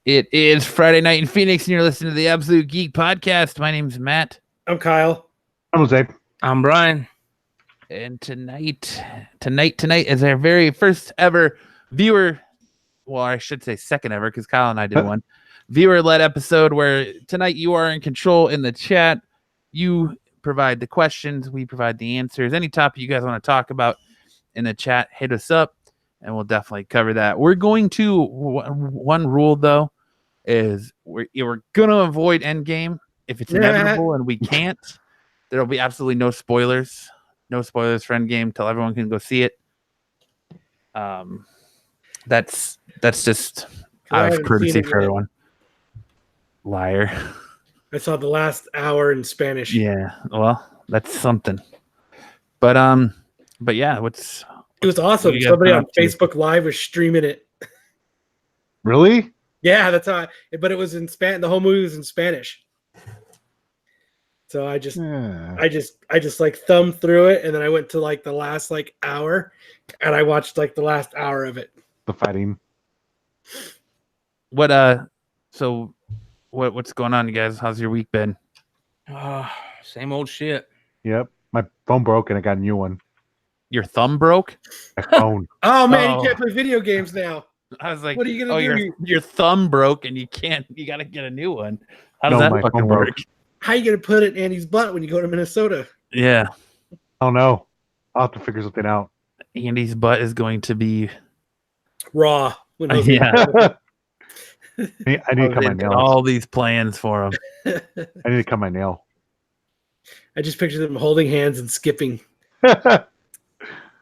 It is Friday night in Phoenix, and you're listening to the Absolute Geek Podcast. My name's Matt. I'm Kyle. I'm Jose. I'm Brian. And tonight is our very first ever viewer, well, I should say second ever, because Kyle and I did one, viewer-led episode where tonight you are in control in the chat. You provide the questions, we provide the answers. Any topic you guys want to talk about in the chat, hit us up, and we'll definitely cover that. We're going to, one rule, though, is we're going to avoid Endgame if it's inevitable and we can't. There'll be absolutely no spoilers. No spoilers for Endgame till everyone can go see it. That's just out of courtesy for everyone. Liar. I saw the last hour in Spanish. Yeah, well, that's something. But yeah, it was awesome. Somebody on Facebook Live was streaming it. Really? Yeah, that's how. But it was in Spanish. The whole movie was in Spanish. So I just like thumbed through it, and then I went to like the last like hour, and I watched like the last hour of it. The fighting. What's going on, you guys? How's your week been? Same old shit. Yep. My phone broke and I got a new one. Your thumb broke? My phone. Oh man, you can't play video games now. I was like, what are you gonna do? Your thumb broke and you gotta get a new one. How does that fucking work? How are you gonna put it in Andy's butt when you go to Minnesota? Yeah. Oh no. I'll have to figure something out. Andy's butt is going to be raw. Yeah. I need to cut my nail. All these plans for him. I need to cut my nail. I just picture them holding hands and skipping.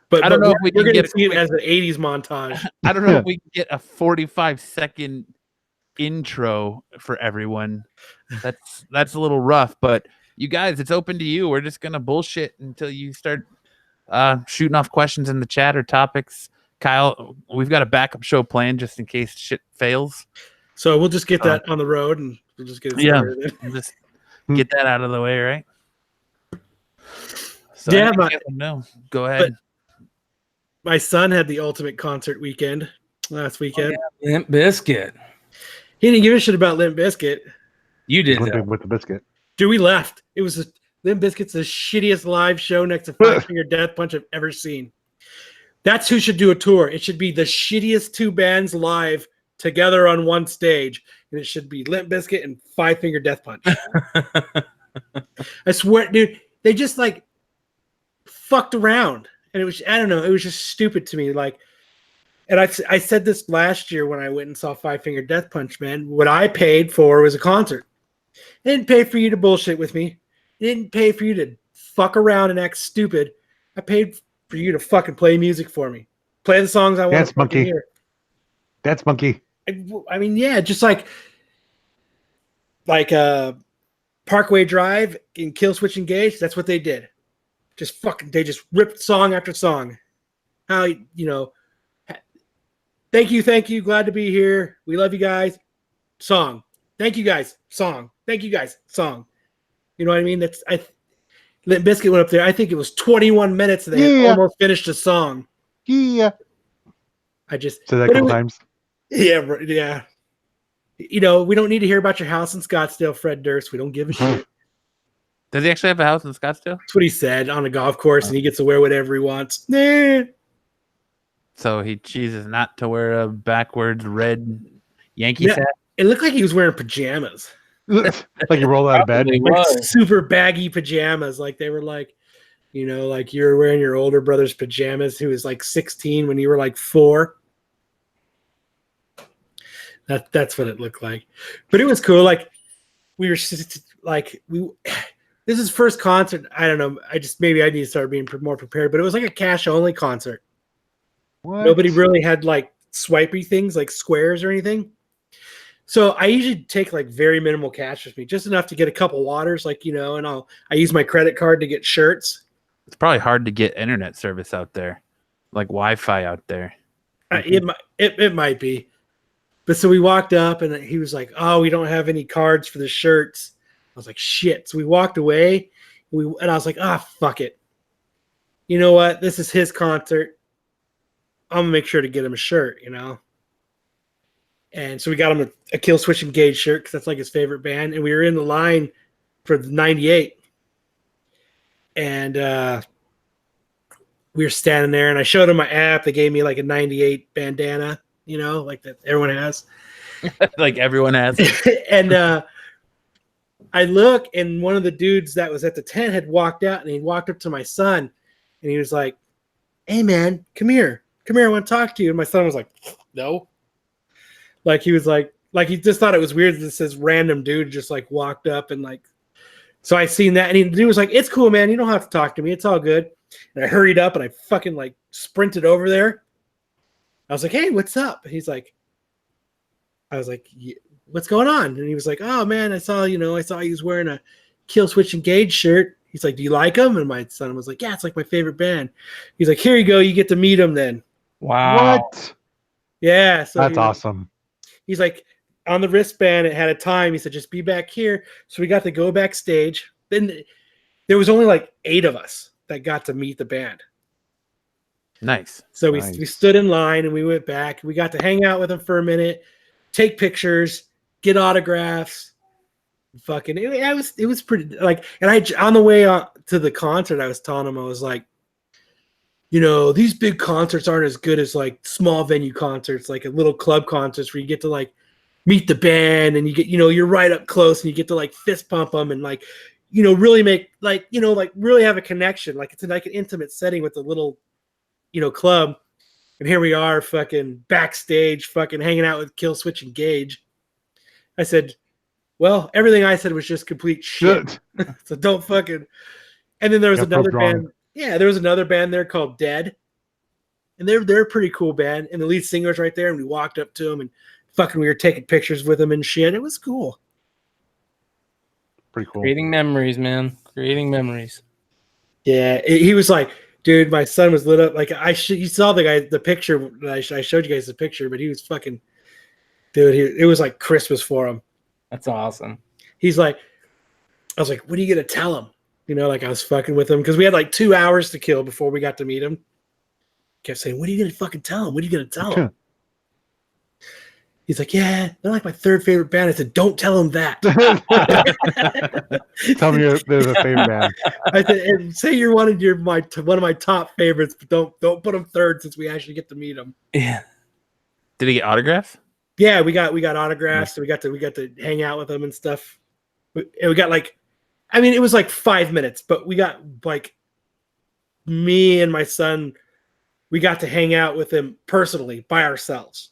But I don't know if we can get see it as an 80s montage. I don't know if we can get a 45-second intro for everyone. That's a little rough, but you guys, it's open to you. We're just gonna bullshit until you start shooting off questions in the chat or topics. Kyle, we've got a backup show planned just in case shit fails. So we'll just get that on the road and we'll just get it started. Yeah, just get that out of the way, right? So no, go ahead. My son had the ultimate concert weekend last weekend. Oh, yeah. Limp Bizkit. He didn't give a shit about Limp Bizkit. You did with the biscuit. Dude, we left. It was Limp Bizkit's the shittiest live show next to Five Finger Death Punch I've ever seen. That's who should do a tour. It should be the shittiest two bands live together on one stage, and it should be Limp Bizkit and Five Finger Death Punch. I swear, dude, they just like fucked around. And it was, I don't know, it was just stupid to me. Like, and I said this last year when I went and saw Five Finger Death Punch, man. What I paid for was a concert. I didn't pay for you to bullshit with me. I didn't pay for you to fuck around and act stupid. I paid for you to fucking play music for me. Play the songs I want to hear. That's monkey. I mean, yeah, just like Parkway Drive and Killswitch Engage, that's what they did. They just ripped song after song. How, thank you, glad to be here. We love you guys. Song. Thank you guys. Song. Thank you guys. Song. You know what I mean? Limp Bizkit went up there. I think it was 21 minutes and they had almost finished a song. Yeah. I just said that a couple times. Yeah. We don't need to hear about your house in Scottsdale, Fred Durst. We don't give a shit. Does he actually have a house in Scottsdale? That's what he said on a golf course, and he gets to wear whatever he wants. Nah. So he chooses not to wear a backwards red Yankees hat? It looked like he was wearing pajamas. Like he rolled out of bed. Like super baggy pajamas. Like they were like, like you were wearing your older brother's pajamas who was like 16 when you were like 4. That's what it looked like. But it was cool. Like we were this is first concert. I don't know. Maybe I need to start being more prepared. But it was like a cash only concert. What? Nobody really had like swipey things like squares or anything. So I usually take like very minimal cash with me, just enough to get a couple waters, and I use my credit card to get shirts. It's probably hard to get internet service out there, like Wi-Fi out there. It might be. But so we walked up and he was like, "Oh, we don't have any cards for the shirts." I was like, "Shit." So we walked away and I was like, fuck it. You know what? This is his concert. I'm going to make sure to get him a shirt, And so we got him a Kill Switch Engage shirt because that's like his favorite band. And we were in the line for the 98. And we were standing there, and I showed him my app. They gave me like a 98 bandana, like that everyone has. Like everyone has. And I look, and one of the dudes that was at the tent had walked out, and he walked up to my son, and he was like, "Hey, man, come here. Come here. I want to talk to you." And my son was like, "No." Like he was like he just thought it was weird that this random dude just like walked up and like. So I seen that, and the dude was like, "It's cool, man. You don't have to talk to me. It's all good." And I hurried up, and I fucking like sprinted over there. I was like, "Hey, what's up?" And I was like, "What's going on?" And he was like, "Oh man, I saw he was wearing a Kill Switch Engage shirt." He's like, "Do you like him?" And my son was like, "Yeah, it's like my favorite band." He's like, "Here you go. You get to meet him then." Wow. What? Yeah. So That's awesome. He's like, on the wristband, it had a time. He said, "Just be back here." So we got to go backstage. Then there was only like 8 of us that got to meet the band. Nice. So we stood in line, and we went back. We got to hang out with him for a minute, take pictures, get autographs. Fucking, it was pretty like. And on the way to the concert, I was telling him, I was like, these big concerts aren't as good as like small venue concerts, like a little club concerts where you get to like meet the band, and you get, you're right up close, and you get to like fist pump them and like, really make like, like really have a connection. Like it's like an intimate setting with a little, club. And here we are fucking backstage, fucking hanging out with Kill Switch Engage. I said, well, everything I said was just complete shit. So don't fucking. And then there was another band. Yeah, there was another band there called Dead. And they're a pretty cool band. And the lead singer's right there. And we walked up to him, and fucking we were taking pictures with him and shit. It was cool. Pretty cool. Creating memories, man. Creating memories. Yeah, he was like, dude, my son was lit up. Like you saw the picture. I showed you guys the picture, but he was fucking, dude. It was like Christmas for him. That's awesome. He's like, I was like, what are you gonna tell him? Like I was fucking with him because we had like 2 hours to kill before we got to meet him. Kept saying, what are you gonna fucking tell him? What are you gonna tell him? He's like, yeah, they're like my 3rd favorite band. I said, don't tell him that. Tell me they're the favorite band. I said, say you're one of my top favorites, but don't put them 3rd since we actually get to meet them. Yeah. Did he get autographs? Yeah, we got autographs. So we got to hang out with them and stuff. And we got like, I mean, it was like 5 minutes, but we got like me and my son, we got to hang out with him personally by ourselves.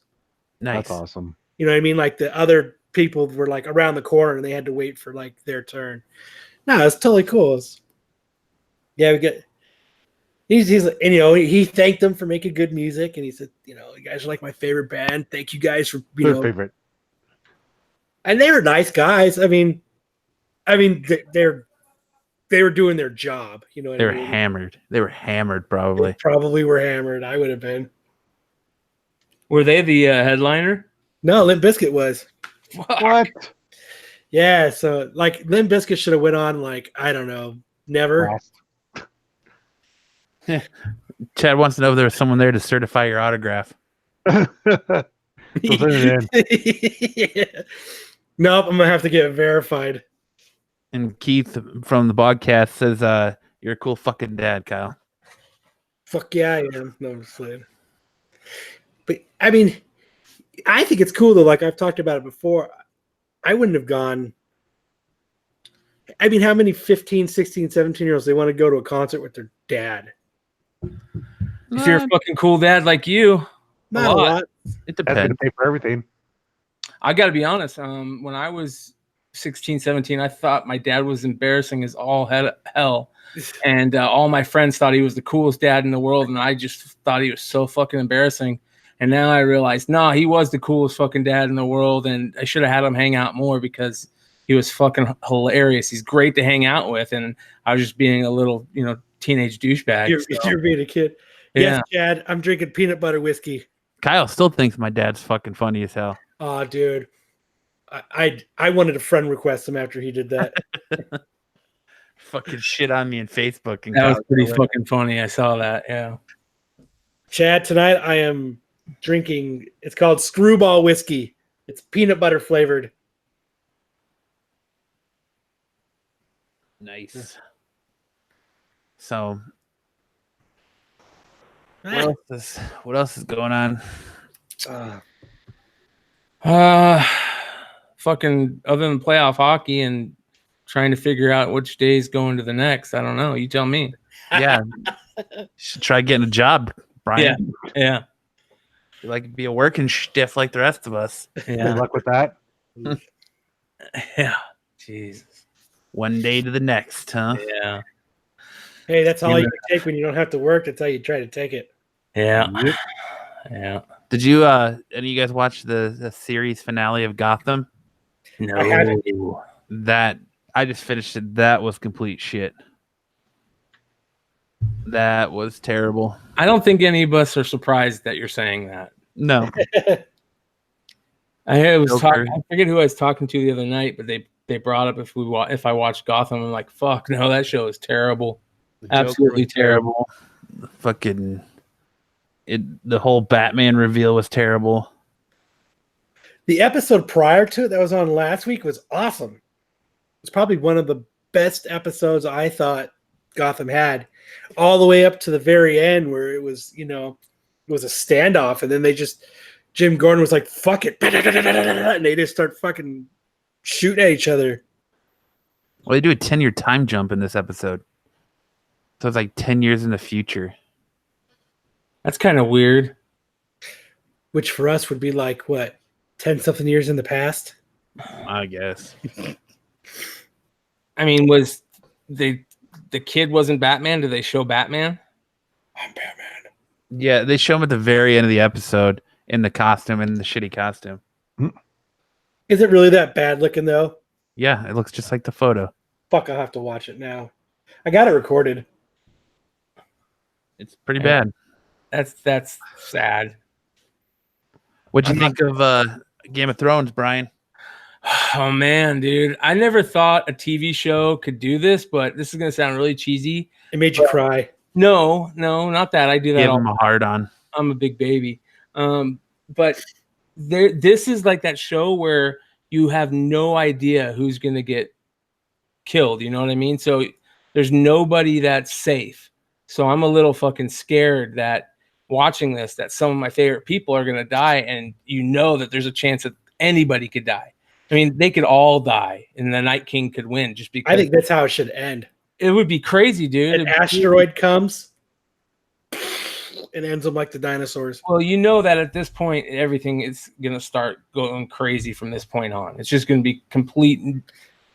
Nice. That's awesome. You know what I mean? Like the other people were like around the corner, and they had to wait for like their turn. No, it's totally cool. Yeah, we get. He's and he thanked them for making good music, and he said, you guys are like my favorite band. Thank you guys for Favorite. And they were nice guys. I mean, they were doing their job. You know, they were hammered. They were hammered, probably. They probably were hammered. I would have been. Were they the headliner? No, Limp Bizkit was. What? Yeah, so like Limp Bizkit should have went on like, I don't know, never. Chad wants to know if there was someone there to certify your autograph. Yeah. Nope, I'm gonna have to get it verified. And Keith from the podcast says, "You're a cool fucking dad, Kyle." Fuck yeah, I am. No, I'm just saying. But I mean, I think it's cool though. Like I've talked about it before. I wouldn't have gone. I mean, how many 15, 16, 17-year-olds they want to go to a concert with their dad? If you're a fucking cool dad like you, Not a lot. It That's depends. going to pay for everything. I got to be honest. When I was 16, 17, I thought my dad was embarrassing as all hell. And all my friends thought he was the coolest dad in the world. And I just thought he was so fucking embarrassing. And now I realize, no, he was the coolest fucking dad in the world. And I should have had him hang out more because he was fucking hilarious. He's great to hang out with. And I was just being a little, teenage douchebag. You're being a kid. Yeah. Yes, Chad, I'm drinking peanut butter whiskey. Kyle still thinks my dad's fucking funny as hell. Oh, dude. I wanted a friend request him after he did that. Fucking shit on me in Facebook. And That was pretty fucking funny. I saw that. Yeah. Chad, tonight I am drinking. It's called Screwball Whiskey It's peanut butter flavored. Nice. So, Ah. what else is going on? Fucking other than playoff hockey and trying to figure out which day's going to the next. I don't know. You tell me. Yeah, you should try getting a job, Brian. Yeah. You like to be a working stiff like the rest of us. Good Yeah. luck with that. Yeah. Jesus. One day to the next, huh? Yeah. Hey, that's all you can take when you don't have to work. That's how you try to take it. Yeah. Yep. Yeah. Did you any of you guys watch the series finale of Gotham? No. I haven't. That I just finished it. That was complete shit. That was terrible. I don't think any of us are surprised that you're saying that. No. I Joker. forget who I was talking to the other night, but they brought up if I watched Gotham. I'm like, fuck no, that show is terrible. Absolutely terrible. Fucking the whole Batman reveal was terrible. The episode prior to it that was on last week was awesome. It's probably one of the best episodes I thought Gotham had, all the way up to the very end where it was, it was a standoff, and then Jim Gordon was like, fuck it, and they just start fucking shooting at each other. Well, they do a 10-year time jump in this episode. So it's like 10 years in the future. That's kind of weird. Which for us would be like, what, 10-something years in the past? I guess. I mean, was the kid wasn't Batman? Did they show Batman? I'm Batman. Yeah, they show him at the very end of the episode in the costume, in the shitty costume. Is it really that bad looking though? Yeah, it looks just like the photo. Fuck, I'll have to watch it now. I got it recorded. It's pretty bad. That's sad. What'd you think of Game of Thrones, Brian? Oh man, dude. I never thought a TV show could do this, but this is gonna sound really cheesy. It made you cry. No, not that. I do that Give all him a hard on. I'm a big baby. But this is like that show where you have no idea who's going to get killed. You know what I mean? So there's nobody that's safe. So I'm a little fucking scared that watching this, that some of my favorite people are going to die. And that there's a chance that anybody could die. I mean, they could all die and the Night King could win just because. I think that's how it should end. It would be crazy, dude. An asteroid comes and ends them like the dinosaurs. Well, that at this point, everything is going to start going crazy from this point on. It's just going to be complete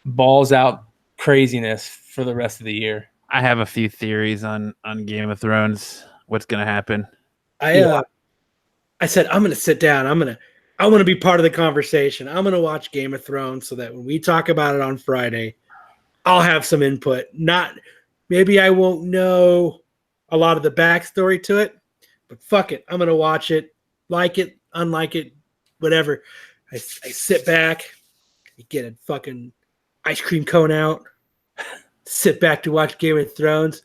balls out craziness for the rest of the year. I have a few theories on Game of Thrones. What's going to happen? I said, I'm going to sit down. I want to be part of the conversation. I'm going to watch Game of Thrones so that when we talk about it on Friday, I'll have some input. Maybe I won't know a lot of the backstory to it, but fuck it. I'm going to watch it, like it, unlike it, whatever. I sit back, you get a fucking ice cream cone out, sit back to watch Game of Thrones.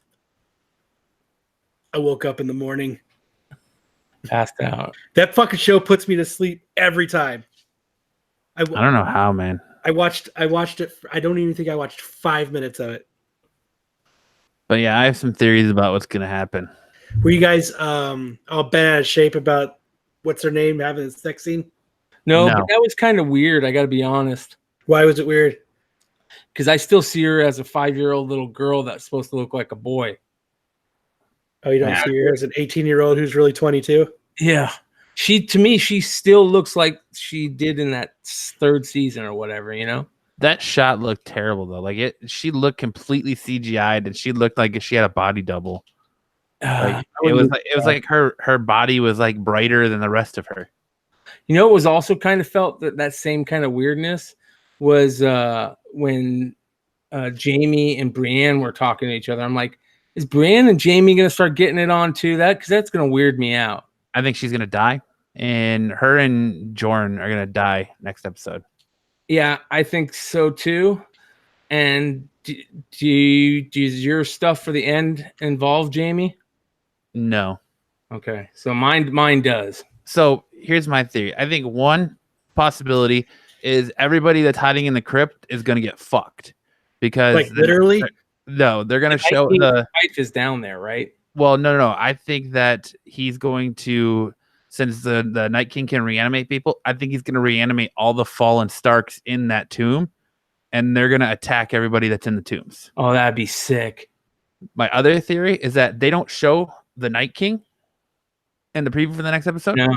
I woke up in the morning. Passed out. That fucking show puts me to sleep every time. I don't know how, man. I watched it. I don't even think I watched 5 minutes of it. But yeah, I have some theories about what's going to happen. Were you guys all bent out of shape about what's her name having a sex scene? No, but that was kind of weird. I got to be honest. Why was it weird? Because I still see her as a 5-year-old little girl that's supposed to look like a boy. Oh, you don't see her as an 18-year-old who's really 22? Yeah. To me, she still looks like she did in that third season or whatever, That shot looked terrible though. Like she looked completely CGI'd, and she looked like she had a body double. It was like her body was like brighter than the rest of her. It was also kind of felt that same kind of weirdness was when Jamie and Brienne were talking to each other. I'm like, is Brienne and Jamie going to start getting it on too? Because that's going to weird me out. I think she's going to die, and her and Jorn are going to die next episode. Yeah, I think so too. And does your stuff for the end involve Jamie? No. Okay, so mine does. So here's my theory. I think one, possibility is everybody that's hiding in the crypt is going to get fucked because Like literally. no, they're going to show the wife is down there, right? Well, no. I think that he's going to, since the Night King can reanimate people, I think he's going to reanimate all the fallen Starks in that tomb, and they're going to attack everybody that's in the tombs. Oh, that'd be sick. My other theory is that they don't show the Night King in the preview for the next episode. No.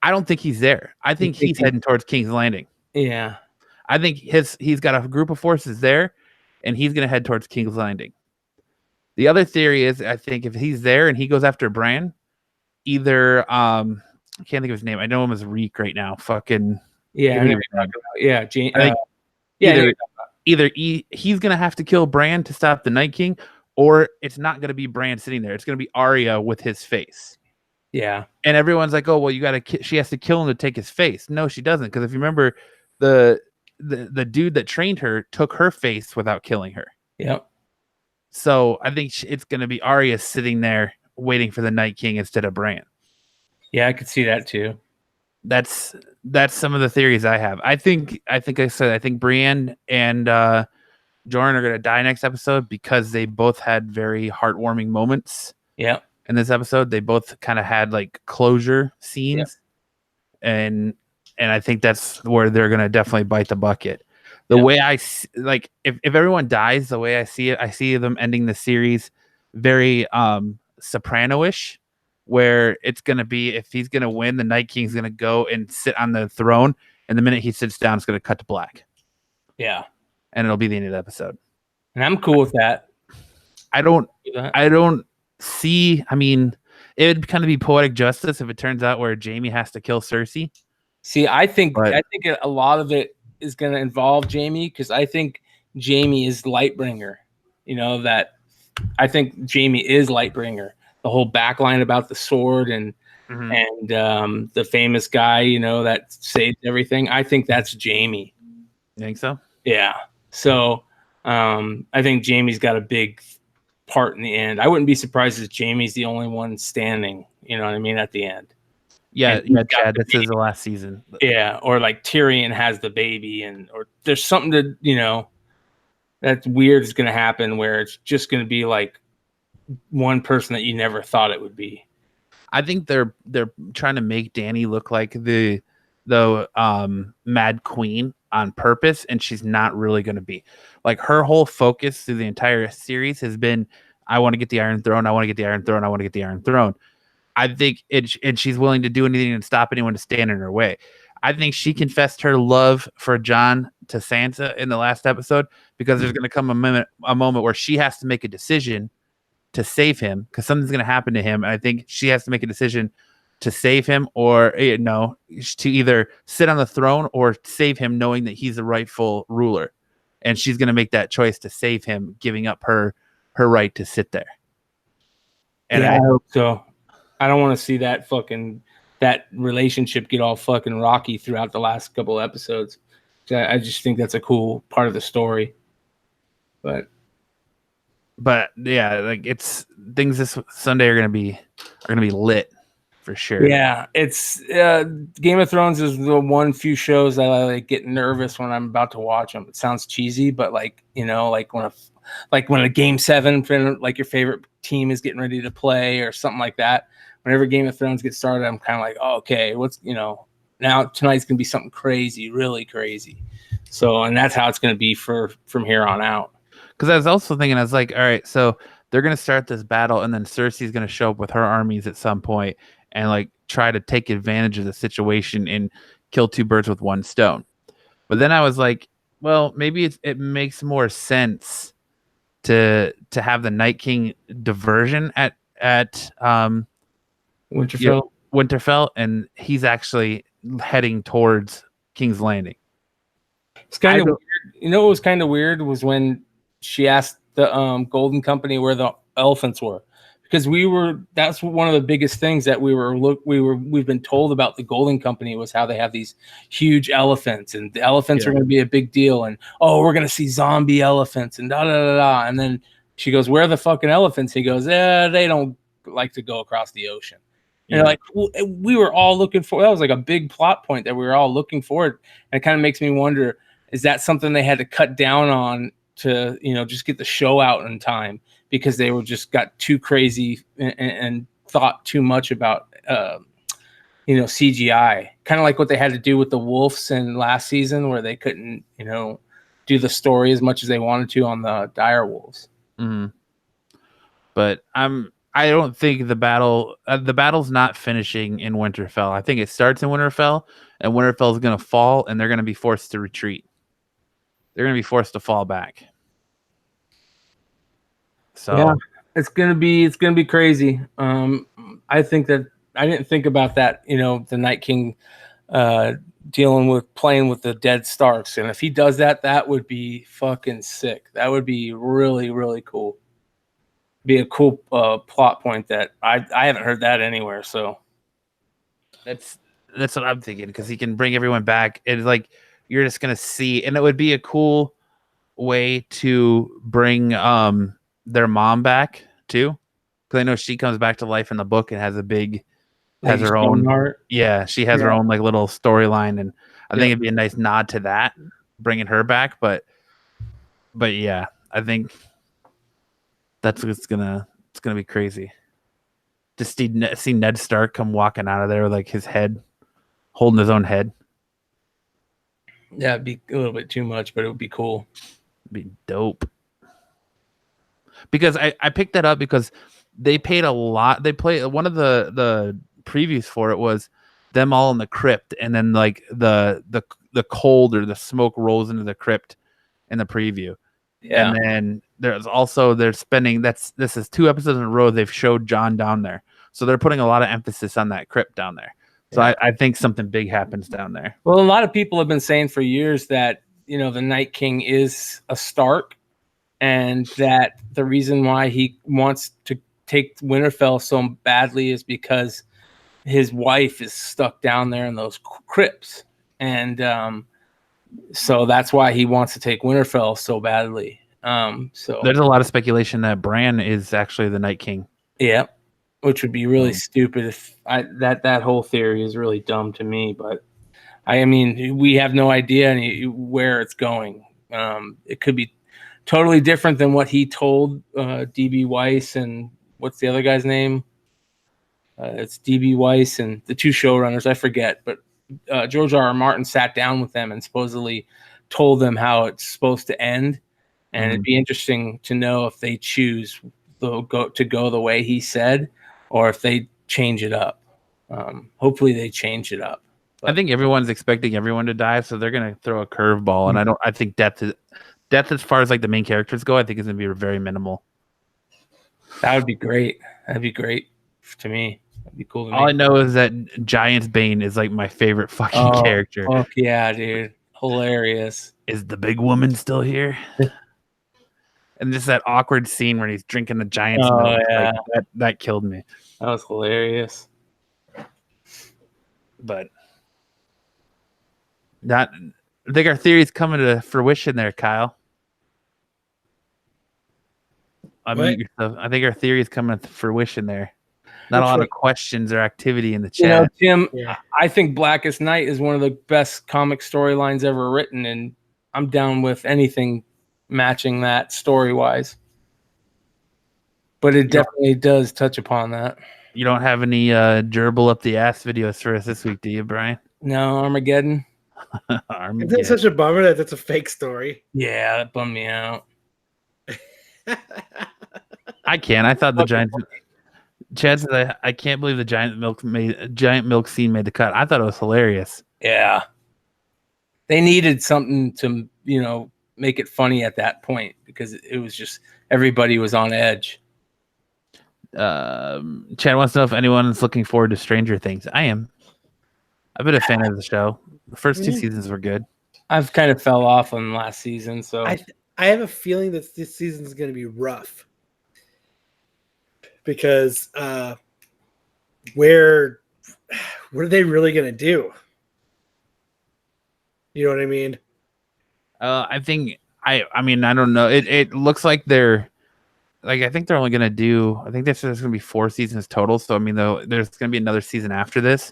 I don't think he's there. I think he's heading towards King's Landing. Yeah. I think he's got a group of forces there, and he's going to head towards King's Landing. The other theory is, I think if he's there and he goes after Bran, either I can't think of his name. I know him as Reek right now. Fucking yeah, Jane. Either he's gonna have to kill Bran to stop the Night King, or it's not gonna be Bran sitting there. It's gonna be Arya with his face. Yeah, and everyone's like, "Oh, well, she has to kill him to take his face." No, she doesn't, because if you remember, the dude that trained her took her face without killing her. Yep. So I think it's going to be Arya sitting there waiting for the Night King instead of Bran. Yeah, I could see that too. That's some of the theories I have. I think Brienne and Jordan are going to die next episode because they both had very heartwarming moments. Yeah. In this episode, they both kind of had like closure scenes, and I think that's where they're going to definitely bite the bucket. The way I like, if everyone dies, the way I see it, I see them ending the series very Soprano-ish, where it's going to be, if he's going to win, the Night King's going to go and sit on the throne, and the minute he sits down, it's going to cut to black. Yeah. And it'll be the end of the episode. And I'm cool with that. I don't see, I mean, it would kind of be poetic justice if it turns out where Jaime has to kill Cersei. See, I think a lot of it is going to involve Jaime, because I think Jaime is Lightbringer. You know, that I think Jaime is Lightbringer. The whole backline about the sword and the famous guy, you know, that saved everything. I think that's Jaime. You think so? Yeah. So I think Jaime's got a big part in the end. I wouldn't be surprised if Jaime's the only one standing, you know what I mean, at the end. Yeah, Chad, this is the last season. Yeah, or like Tyrion has the baby, or there's something to, you know, that's weird is going to happen where it's just going to be like one person that you never thought it would be. I think they're trying to make Dany look like the Mad Queen on purpose, and she's not really going to be. Like, her whole focus through the entire series has been, I want to get the Iron Throne, I want to get the Iron Throne, I want to get the Iron Throne. I think and she's willing to do anything and stop anyone to stand in her way. I think she confessed her love for Jon to Sansa in the last episode, because there's going to come a moment where she has to make a decision to save him, because something's going to happen to him. And I think she has to make a decision to save him, or to either sit on the throne or save him, knowing that he's the rightful ruler. And she's going to make that choice to save him, giving up her right to sit there. And I hope so. I don't want to see that relationship get all fucking rocky throughout the last couple of episodes. I just think that's a cool part of the story. But yeah, like, it's things this Sunday are gonna be lit for sure. Yeah, it's Game of Thrones is the few shows that I like get nervous when I'm about to watch them. It sounds cheesy, but like, you know, like when a Game 7, like your favorite team is getting ready to play or something like that. Whenever Game of Thrones gets started, I'm kind of like, oh, okay, what's, you know, now tonight's gonna be something crazy, really crazy. So, and that's how it's gonna be from here on out. Because I was also thinking, I was like, all right, so they're gonna start this battle, and then Cersei's gonna show up with her armies at some point and like try to take advantage of the situation and kill two birds with one stone. But then I was like, well, maybe it makes more sense to have the Night King diversion at Winterfell, and he's actually heading towards King's Landing. It's kind of weird. You know what was kind of weird was when she asked the Golden Company where the elephants were, because that's one of the biggest things that we've been told about the Golden Company was how they have these huge elephants, and the elephants are going to be a big deal, and we're going to see zombie elephants and da da da da. And then she goes, "Where are the fucking elephants?" He goes, "They don't like to go across the ocean." And like we were all looking for, that was like a big plot point that we were all looking forward. And it kind of makes me wonder, is that something they had to cut down on to, just get the show out in time because they were just got too crazy and thought too much about, CGI, kind of like what they had to do with the Wolves in last season where they couldn't, do the story as much as they wanted to on the dire wolves. Mm-hmm. But I don't think the battle's not finishing in Winterfell. I think it starts in Winterfell, and Winterfell is going to fall, and they're going to be forced to retreat. They're going to be forced to fall back. So yeah, it's gonna be crazy. I think that I didn't think about that. The Night King playing with the dead Starks, and if he does that, that would be fucking sick. That would be really, really cool. Be a cool plot point that I haven't heard that anywhere. So that's what I'm thinking, because he can bring everyone back. It's like you're just gonna see, and it would be a cool way to bring their mom back too, because I know she comes back to life in the book and has her own art. Yeah, she has her own like little storyline, and I think it'd be a nice nod to that, bringing her back. But yeah, I think that's what's gonna be crazy. Just see Ned Stark come walking out of there with like his head, holding his own head. Yeah, it'd be a little bit too much, but it would be cool. It'd be dope. Because I picked that up because they paid a lot. They played one of the previews for it was them all in the crypt, and then like the cold or the smoke rolls into the crypt in the preview. Yeah. And then they're spending this is 2 episodes in a row they've showed Jon down there. So they're putting a lot of emphasis on that crypt down there. So I think something big happens down there. Well, a lot of people have been saying for years that, the Night King is a Stark, and that the reason why he wants to take Winterfell so badly is because his wife is stuck down there in those crypts. And so that's why he wants to take Winterfell so badly. So there's a lot of speculation that Bran is actually the Night King. Yeah, which would be really stupid if that whole theory is really dumb to me. But I mean, we have no idea where it's going. It could be totally different than what he told DB Weiss and what's the other guy's name? It's DB Weiss and the 2 showrunners. I forget, but George R.R. Martin sat down with them and supposedly told them how it's supposed to end. And it'd be interesting to know if they choose to go the way he said, or if they change it up. Hopefully they change it up. But I think everyone's expecting everyone to die, so they're going to throw a curveball. And I think death as far as like the main characters go, I think is going to be very minimal. That would be great. That'd be great to me. That'd be cool to me. All I know is that Giant's Bane is like my favorite fucking character. Fuck yeah, dude. Hilarious. Is the big woman still here? And just that awkward scene where he's drinking the Giant's milk. Yeah. Like, that killed me. That was hilarious. But I think our theory's coming to fruition there, Kyle. I think our theory is coming to fruition there. Not a lot of questions or activity in the chat. Tim, I think Blackest Night is one of the best comic storylines ever written, and I'm down with anything matching that story-wise. But it definitely does touch upon that. You don't have any gerbil up the ass videos for us this week, do you, Brian? No, Armageddon. Isn't it such a bummer that that's a fake story? Yeah, that bummed me out. I can't. I thought the Giants... Chad said, I can't believe the giant milk scene made the cut. I thought it was hilarious. Yeah. They needed something to, make it funny at that point, because it was just everybody was on edge. Chad wants to know if anyone is looking forward to Stranger Things. I am. I've been a fan of the show. The first 2 seasons were good. I've kind of fell off on last season, so I have a feeling that this season is going to be rough. Because what are they really going to do? You know what I mean? I think I mean, I don't know. It looks like they're like I think they're only gonna do. I think there's gonna be 4 seasons total. So I mean, though, there's gonna be another season after this.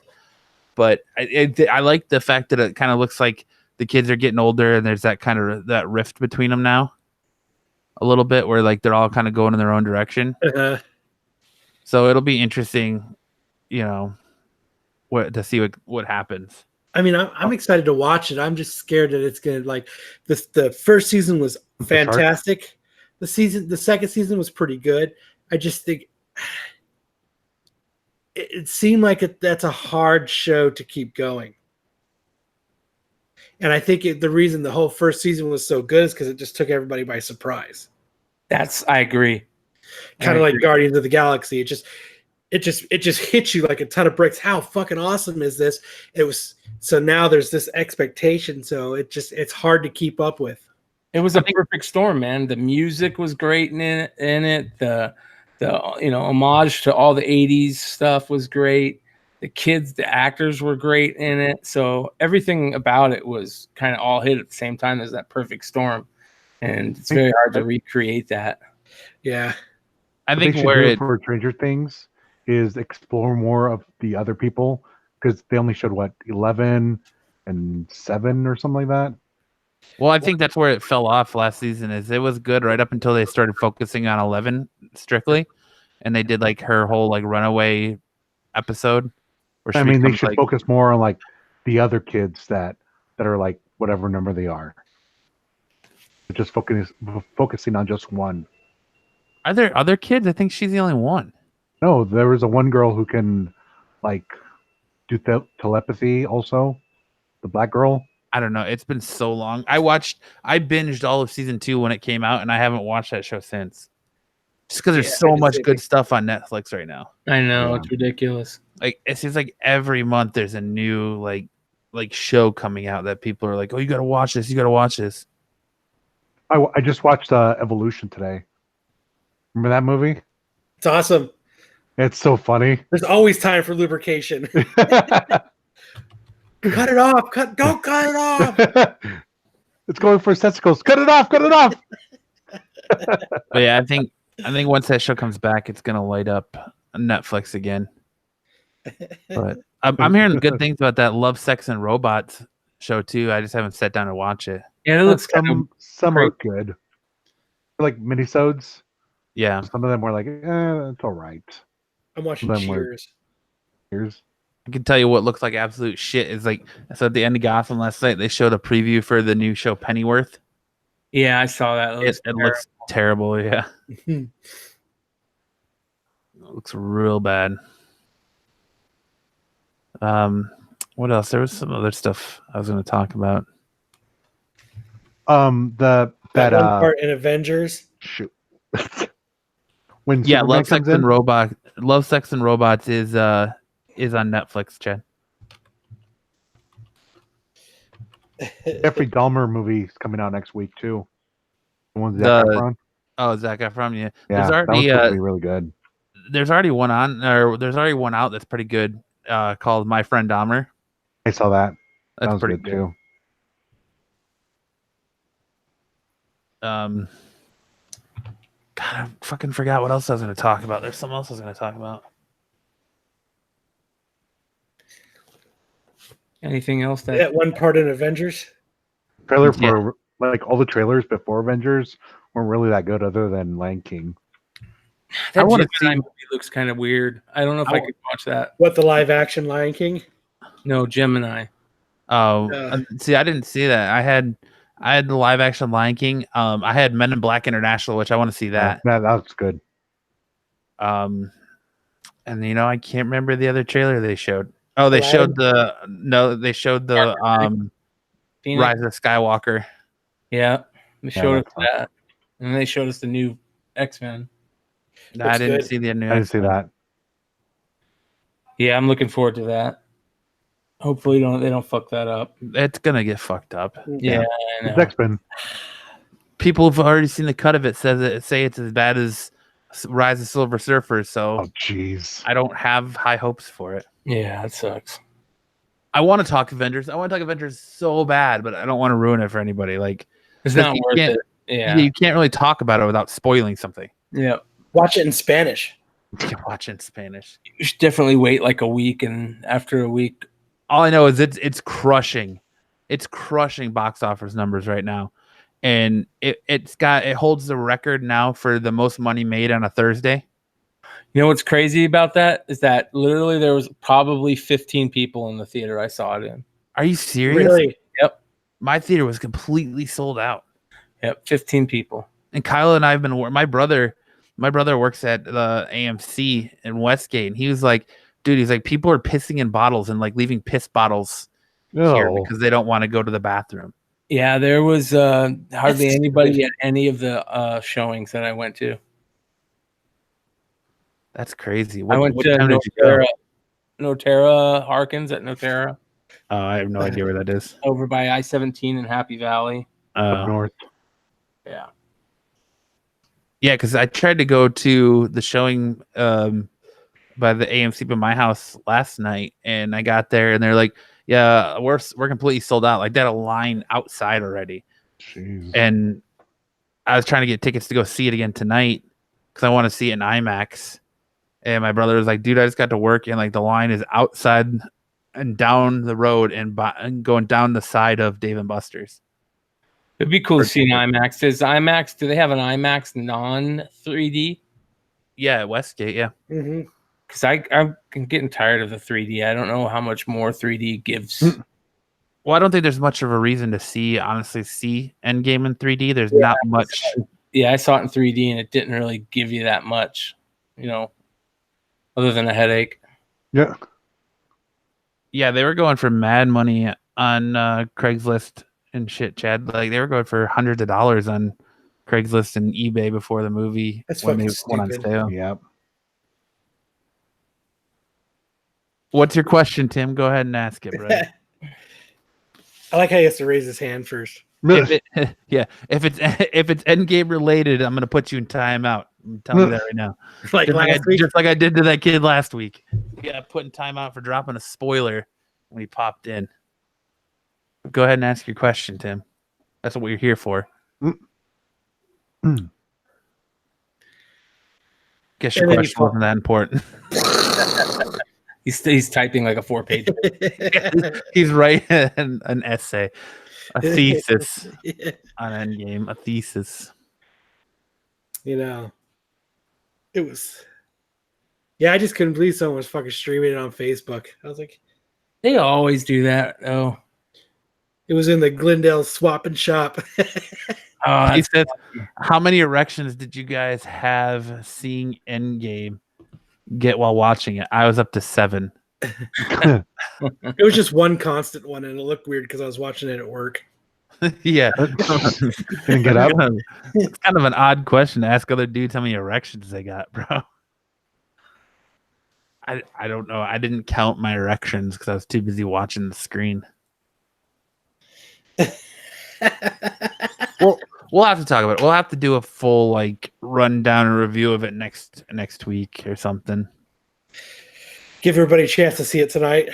But I like the fact that it kind of looks like the kids are getting older, and there's that kind of that rift between them now, a little bit, where like they're all kind of going in their own direction. So it'll be interesting, to see what happens. I mean, I'm excited to watch it. I'm just scared that it's gonna like this. The first season was fantastic. The second season was pretty good. I just think it seemed like that's a hard show to keep going. And I think the reason the whole first season was so good is because it just took everybody by surprise. I agree. Kind of like Guardians of the Galaxy. It just hits you like a ton of bricks. How fucking awesome is this? It was so now there's this expectation. So it's hard to keep up with. It was a perfect storm, man. The music was great in it. The homage to all the 80s stuff was great. The kids, the actors were great in it. So everything about it was kind of all hit at the same time as that perfect storm. And it's very hard to recreate that. Yeah. I think for Stranger Things is explore more of the other people, because they only showed 11 and 7 or something like that. Well, I think that's where it fell off last season. Is it was good right up until they started focusing on 11 strictly, and they did like her whole like runaway episode. Where I mean, they should focus more on like the other kids that are like whatever number they are. Just focusing on just one. Are there other kids? I think she's the only one. No, there was a one girl who can like do telepathy also. The black girl. I don't know. It's been so long. I binged all of season 2 when it came out, and I haven't watched that show since. Just because there's so much good stuff on Netflix right now. I know, it's ridiculous. Like it seems like every month there's a new like show coming out that people are like, "Oh, you got to watch this. You got to watch this." I just watched Evolution today. Remember that movie? It's awesome. It's so funny. There's always time for lubrication. Cut it off. Don't cut it off. It's going for testicles. Cut it off. But yeah, I think once that show comes back, it's gonna light up Netflix again. But I'm hearing good things about that Love, Sex, and Robots show too. I just haven't sat down to watch it. Yeah, it looks some are good. Like minisodes. Yeah. Some of them were like, it's all right. I'm watching Cheers. I can tell you what looks like absolute shit is like, so at the end of Gotham last night, they showed a preview for the new show Pennyworth. Yeah, I saw that. It looks terrible. Yeah. It looks real bad. What else? There was some other stuff I was going to talk about. That one part in Avengers. Shoot. When yeah, Superman Love, Sex, and Robots is on Netflix, Chad. Jeffrey Dahmer movie is coming out next week too. The one Zac Efron. Oh, Zac Efron, yeah. There's already that one's be really good. There's already one out that's pretty good. Called My Friend Dahmer. I saw that. That's pretty good too. God, I fucking forgot what else I was going to talk about. There's something else I was going to talk about. Anything else that one part in Avengers? Trailer for like all the trailers before Avengers weren't really that good, other than Lion King. That Gemini movie looks kind of weird. I don't know if I could watch that. What, the live action Lion King? No, Gemini. Oh, see, I didn't see that. I had the live action Lion King. I had Men in Black International, which I want to see that. That's good. And I can't remember the other trailer they showed. Oh, they showed the Rise of Skywalker. Yeah, they showed us that, and they showed us the new X-Men. No, I didn't see the new. I didn't see that. Yeah, I'm looking forward to that. Hopefully, they don't fuck that up. It's gonna get fucked up. Yeah, it's X-Men. People have already seen the cut of it. Say it's as bad as Rise of Silver Surfer. So, jeez, I don't have high hopes for it. Yeah, that sucks. I want to talk Avengers. I want to talk Avengers so bad, but I don't want to ruin it for anybody. Like, it's not worth it. Yeah, you can't really talk about it without spoiling something. Yeah. Watch it in Spanish. Watch in Spanish. You should definitely wait like a week, and after a week, all I know is it's crushing. It's crushing box office numbers right now. And it holds the record now for the most money made on a Thursday. You know what's crazy about that is that literally there was probably 15 people in the theater I saw it in. Are you serious? Really? Yep. My theater was completely sold out. Yep, 15 people. And Kyle and I have been my brother works at the AMC in Westgate, and he was like, dude, he's like, people are pissing in bottles and like leaving piss bottles here because they don't want to go to the bathroom. Yeah, there was hardly anybody at any of the showings that I went to. That's crazy. I went to Notera Harkins at Notera. I have no idea where that is. Over by I-17 in Happy Valley. Up north. Yeah. Yeah, because I tried to go to the showing by the AMC by my house last night, and I got there, and they're like, "Yeah, we're completely sold out. Like, they had a line outside already." Jeez. And I was trying to get tickets to go see it again tonight because I want to see it in IMAX. And my brother was like, "Dude, I just got to work, and like the line is outside and down the road and going down the side of Dave & Buster's." It'd be cool to see an IMAX. Do they have an IMAX non-3D? Yeah, at Westgate, yeah. Mm-hmm. Because I'm getting tired of the 3D. I don't know how much more 3D gives. Well, I don't think there's much of a reason to see Endgame in 3D. There's not much. Yeah, I saw it in 3D, and it didn't really give you that much, other than a headache. Yeah. Yeah, they were going for mad money on Craigslist and shit, Chad. Like, they were going for hundreds of dollars on Craigslist and eBay before the movie when they went on sale. Yep. What's your question, Tim? Go ahead and ask it, bro. I like how he has to raise his hand first. If it's Endgame related, I'm gonna put you in timeout. I'm telling you that right now. Just like I did to that kid last week. Yeah, put in timeout for dropping a spoiler when he popped in. Go ahead and ask your question, Tim. That's what you're here for. Guess your question wasn't that important. He's typing like a 4-page. He's writing an essay, a thesis on Endgame, a thesis. It was. Yeah, I just couldn't believe someone was fucking streaming it on Facebook. I was like, they always do that. Oh, it was in the Glendale Swap and Shop. He said, "How many erections did you guys have seeing Endgame get while watching it?" I was up to 7. It was just one constant one, and it looked weird because I was watching it at work. Yeah. Didn't get up. It's kind of an odd question to ask other dudes how many erections they got, bro. I don't know. I didn't count my erections because I was too busy watching the screen. Well, we'll have to talk about it. We'll have to do a full rundown and review of it next week or something. Give everybody a chance to see it tonight.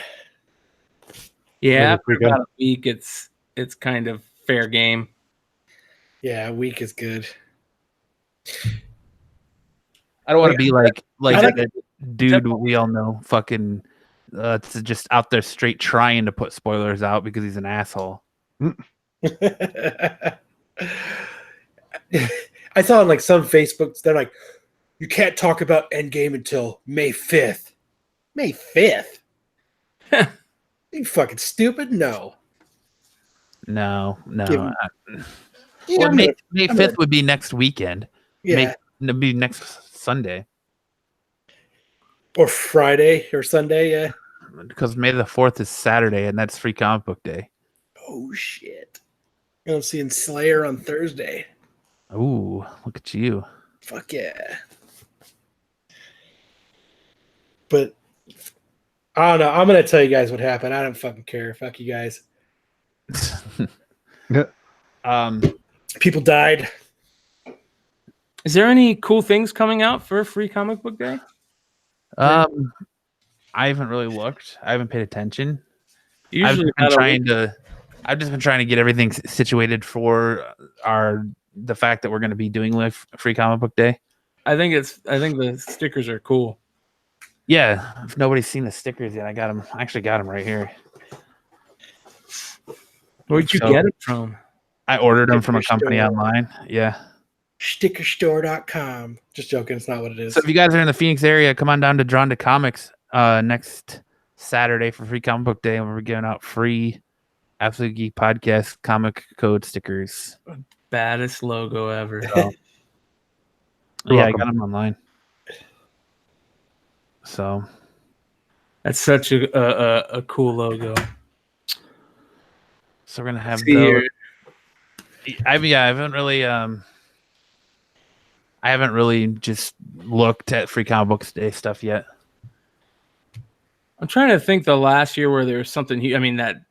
Yeah, after about a week, it's kind of fair game. Yeah, a week is good. I don't want to be like that dude we all know fucking just out there straight trying to put spoilers out because he's an asshole. I saw on some Facebooks, they're like, you can't talk about Endgame until May 5th. May 5th? You fucking stupid? No. No. May 5th would be next weekend. Yeah. It'd be next Sunday. Or Friday or Sunday, yeah. Because May the 4th is Saturday, and that's Free Comic Book Day. Oh, shit. I'm seeing Slayer on Thursday. Ooh, look at you. Fuck yeah. But, I don't know. I'm going to tell you guys what happened. I don't fucking care. Fuck you guys. People died. Is there any cool things coming out for Free Comic Book Day? I haven't really looked. I haven't paid attention. Usually I've just been trying to get everything situated for the fact that we're going to be doing Free Comic Book Day. I think the stickers are cool. Yeah, if nobody's seen the stickers yet, I got them. I actually got them right here. Where'd you get it from? I ordered them from a company online. Yeah. Stickerstore.com. Just joking. It's not what it is. So if you guys are in the Phoenix area, come on down to Drawn to Comics next Saturday for Free Comic Book Day, and we're giving out free Absolute Geek Podcast comic code stickers. Baddest logo ever. So, yeah, I got them online. So that's such a cool logo. So we're gonna have those. I haven't really just looked at Free Comic Books Day stuff yet. I'm trying to think the last year where there was something. I mean that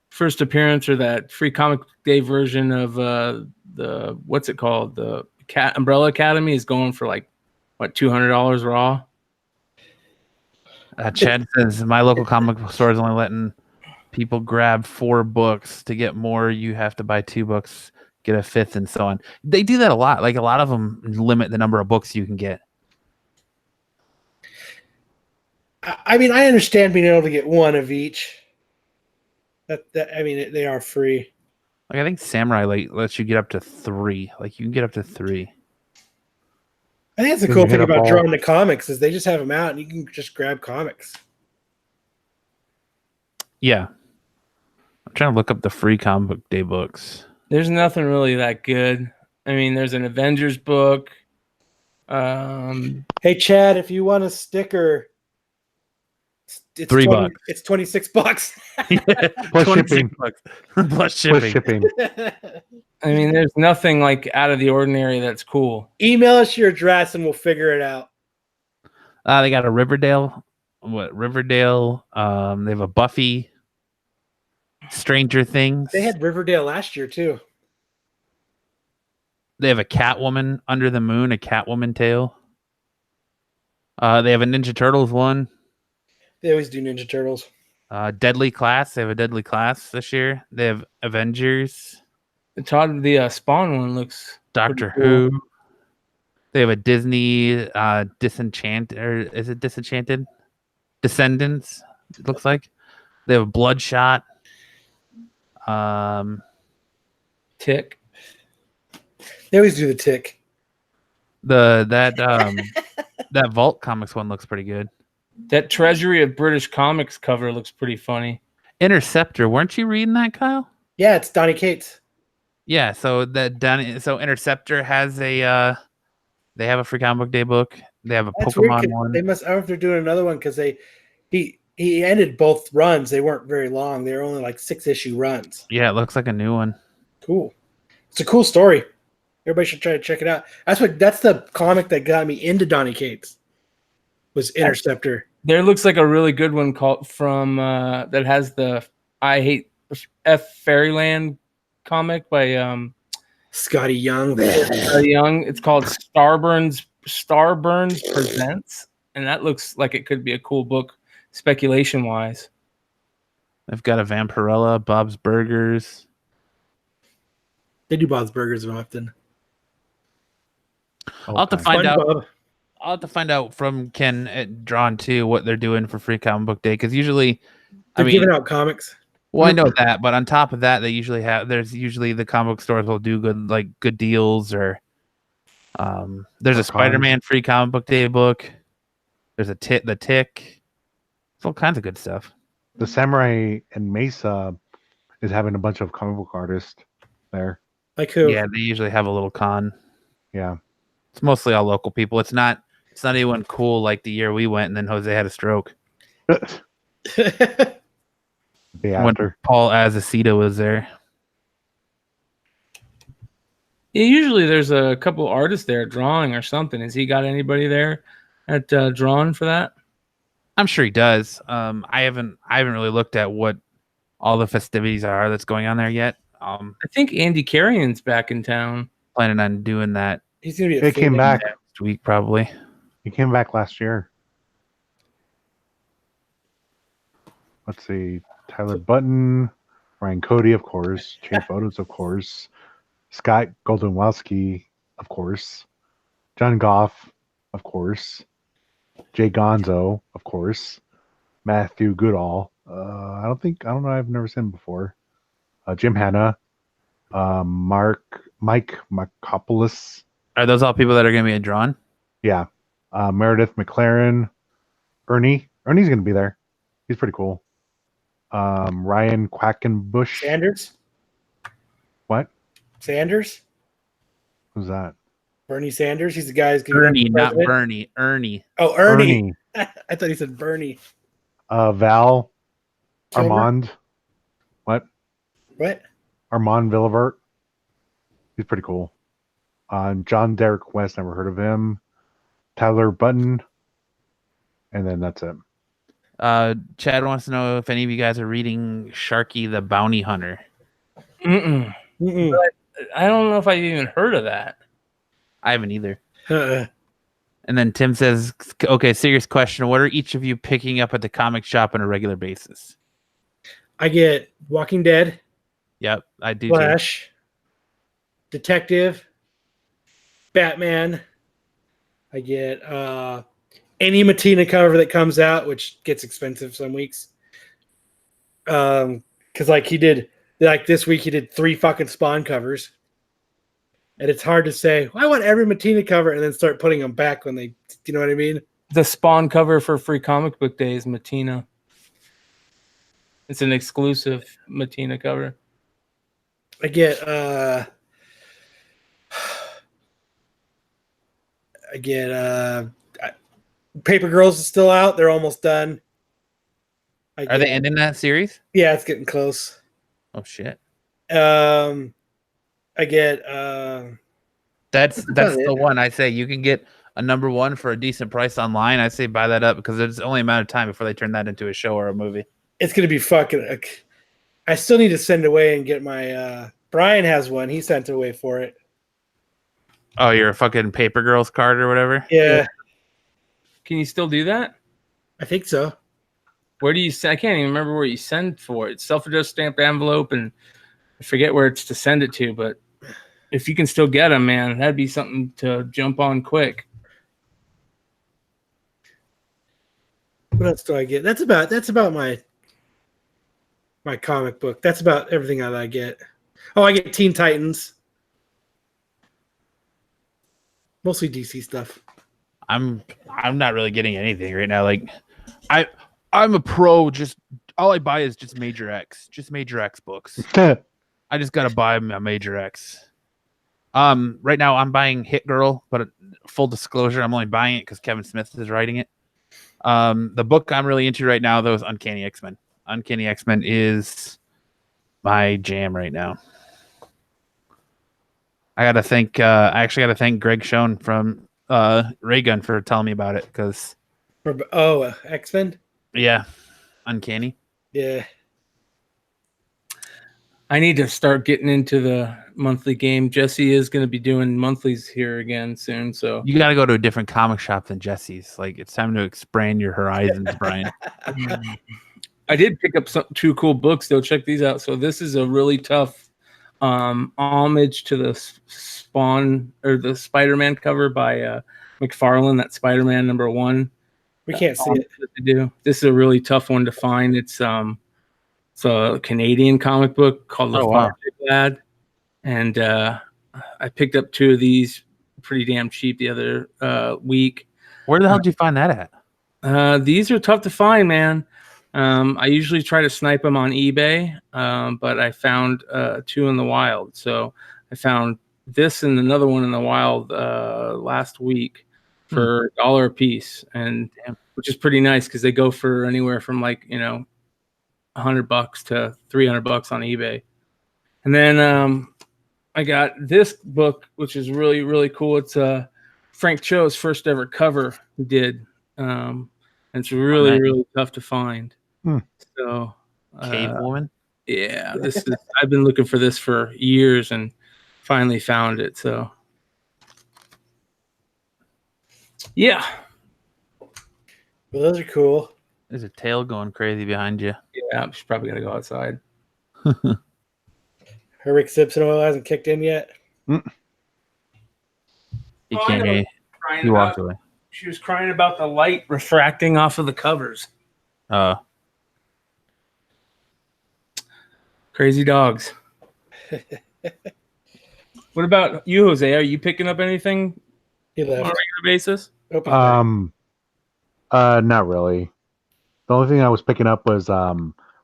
first appearance or that Free Comic Day version of the what's it called, the Umbrella Academy is going for like what, $200 raw. Chad says my local comic book store is only letting people grab 4 books. To get more, you have to buy 2 books, get a 5th, and so on. They do that a lot. Like a lot of them limit the number of books you can get. I mean, I understand being able to get 1 of each. I mean, they are free. Like I think Samurai lets you get up to 3. Like you can get up to 3. I think that's the cool thing about Drawn to Comics is they just have them out and you can just grab comics. Yeah. I'm trying to look up the Free Comic Book Day books. There's nothing really that good. I mean, there's an Avengers book. Hey, Chad, if you want a sticker, it's $3. It's $26. Plus shipping. Plus shipping. I mean, there's nothing like out of the ordinary that's cool. Email us your address and we'll figure it out. They got a Riverdale. Riverdale. They have a Buffy. Stranger Things. They had Riverdale last year too. They have a Catwoman, Under the Moon, a Catwoman tale. They have a Ninja Turtles one. They always do Ninja Turtles. Deadly Class. They have a Deadly Class this year. They have Avengers. The Spawn one looks Doctor cool. Who. They have a Disney Disenchanted, or is it Disenchanted? Descendants, it looks like. They have Bloodshot. Tick. They always do the Tick. That Vault Comics one looks pretty good. That Treasury of British Comics cover looks pretty funny. Interceptor, weren't you reading that, Kyle? Yeah, it's Donny Cates. Yeah, so Interceptor has they have a Free Comic Book Day book. They have a Pokemon one. They must. I don't know if they're doing another one because he ended both runs. They weren't very long. They were only like 6-issue runs. Yeah, it looks like a new one. Cool. It's a cool story. Everybody should try to check it out. That's the comic that got me into Donny Cates. Was Interceptor. There looks like a really good one called from that has the I Hate F Fairyland comic by Scotty Young. It's called Starburns Presents, and that looks like it could be a cool book speculation wise. They've got a Vampirella, Bob's Burgers. They do Bob's Burgers often. I'll have to find out. I'll have to find out from Ken at Drawn 2 what they're doing for Free Comic Book Day, because usually they're giving out comics. Well, I know that, but on top of that, there's usually the comic book stores will do good deals, or there's a Spider-Man Free Comic Book Day book. There's the Tick. It's all kinds of good stuff. The Samurai and Mesa is having a bunch of comic book artists there. Like who? Yeah, they usually have a little con. Yeah. It's mostly all local people. It's not anyone cool like the year we went and then Jose had a stroke. When Paul Azacito was there. Yeah, usually there's a couple artists there drawing or something. Has he got anybody there at drawing for that? I'm sure he does. I haven't really looked at what all the festivities are that's going on there yet. I think Andy Carrion's back in town. Planning on doing that. He's gonna be. He came back next week, probably. He came back last year. Let's see. Tyler Button, Ryan Cody, of course. Chain Photos, of course. Scott Goldenwowski, of course. John Goff, of course. Jay Gonzo, of course. Matthew Goodall. I don't know. I've never seen him before. Jim Hanna. Mike Markopoulos. Are those all people that are going to be drawn? Yeah. Meredith McLaren. Ernie. Ernie's going to be there. He's pretty cool. Ryan Quackenbush. Sanders? What? Sanders? Who's that? Bernie Sanders? He's the guy who's going Bernie, not Bernie. Ernie. Oh, Ernie. I thought he said Bernie. Val Kilmer? Armand. What? Armand Villavert. He's pretty cool. John Derek West, never heard of him. Tyler Button. And then that's it. Chad wants to know if any of you guys are reading Sharky the Bounty Hunter. Mm-mm. But I don't know if I've even heard of that. I haven't either. And then Tim says, okay, serious question. What are each of you picking up at the comic shop on a regular basis? I get Walking Dead. Yep, I do. Flash. Detective. Batman. I get any Matina cover that comes out, which gets expensive some weeks. Because this week he did 3 fucking Spawn covers. And it's hard to say, I want every Matina cover and then start putting them back when they, you know what I mean? The Spawn cover for Free Comic Book Day is Matina. It's an exclusive Matina cover. I get Paper Girls is still out. They're almost done. Are they ending that series? Yeah, it's getting close. Oh shit. I get that's the one I say you can get a number 1 for a decent price online. I say buy that up because it's only a matter of time before they turn that into a show or a movie. It's gonna be fucking. I still need to send away and get my. Brian has one. He sent away for it. Oh, you're a fucking Paper Girls card or whatever. Yeah. Can you still do that? I think so. Where do you send? I can't even remember where you send for it. Self-addressed stamped envelope, and I forget where it's to send it to. But if you can still get them, man, that'd be something to jump on quick. What else do I get? That's about my comic book. That's about everything that I get. Oh, I get Teen Titans. Mostly DC stuff. I'm not really getting anything right now. Like I'm a pro. Just all I buy is just Major X books. I just gotta buy a Major X. Right now I'm buying Hit Girl, but full disclosure, I'm only buying it because Kevin Smith is writing it. The book I'm really into right now though is Uncanny X-Men. Uncanny X-Men is my jam right now. I actually gotta thank Greg Schoen from Raygun for telling me about it because X-Men? Yeah. Uncanny. Yeah. I need to start getting into the monthly game. Jesse is going to be doing monthlies here again soon, so you got to go to a different comic shop than Jesse's. Like it's time to expand your horizons, Brian. I did pick up 2 cool books though. Check these out. So this is a really tough homage to the Spawn or the Spider-Man cover by McFarlane. That Spider-Man #1. We can't see it. To do. This is a really tough one to find. It's a Canadian comic book called The Far Lad, and I picked up 2 of these pretty damn cheap the other week. Where the hell did you find that at? These are tough to find, man. I usually try to snipe them on eBay, but I found 2 in the wild. So I found this and another one in the wild last week for $1 a piece, and which is pretty nice because they go for anywhere from $100 to $300 on eBay. And then I got this book, which is really, really cool. It's Frank Cho's first ever cover he did. And it's really, really tough to find. So Cave Woman? Yeah, I've been looking for this for years and finally found it. So yeah. Well, those are cool. There's a tail going crazy behind you. Yeah, I'm just probably gonna go outside. Her Rick Simpson oil hasn't kicked in yet. He Oh, I can't know. hear you. Crying He walked about- away. She was crying about the light refracting off of the covers. Crazy dogs. What about you, Jose? Are you picking up anything He on a regular left. basis? Oh, he's back. Not really. The only thing I was picking up was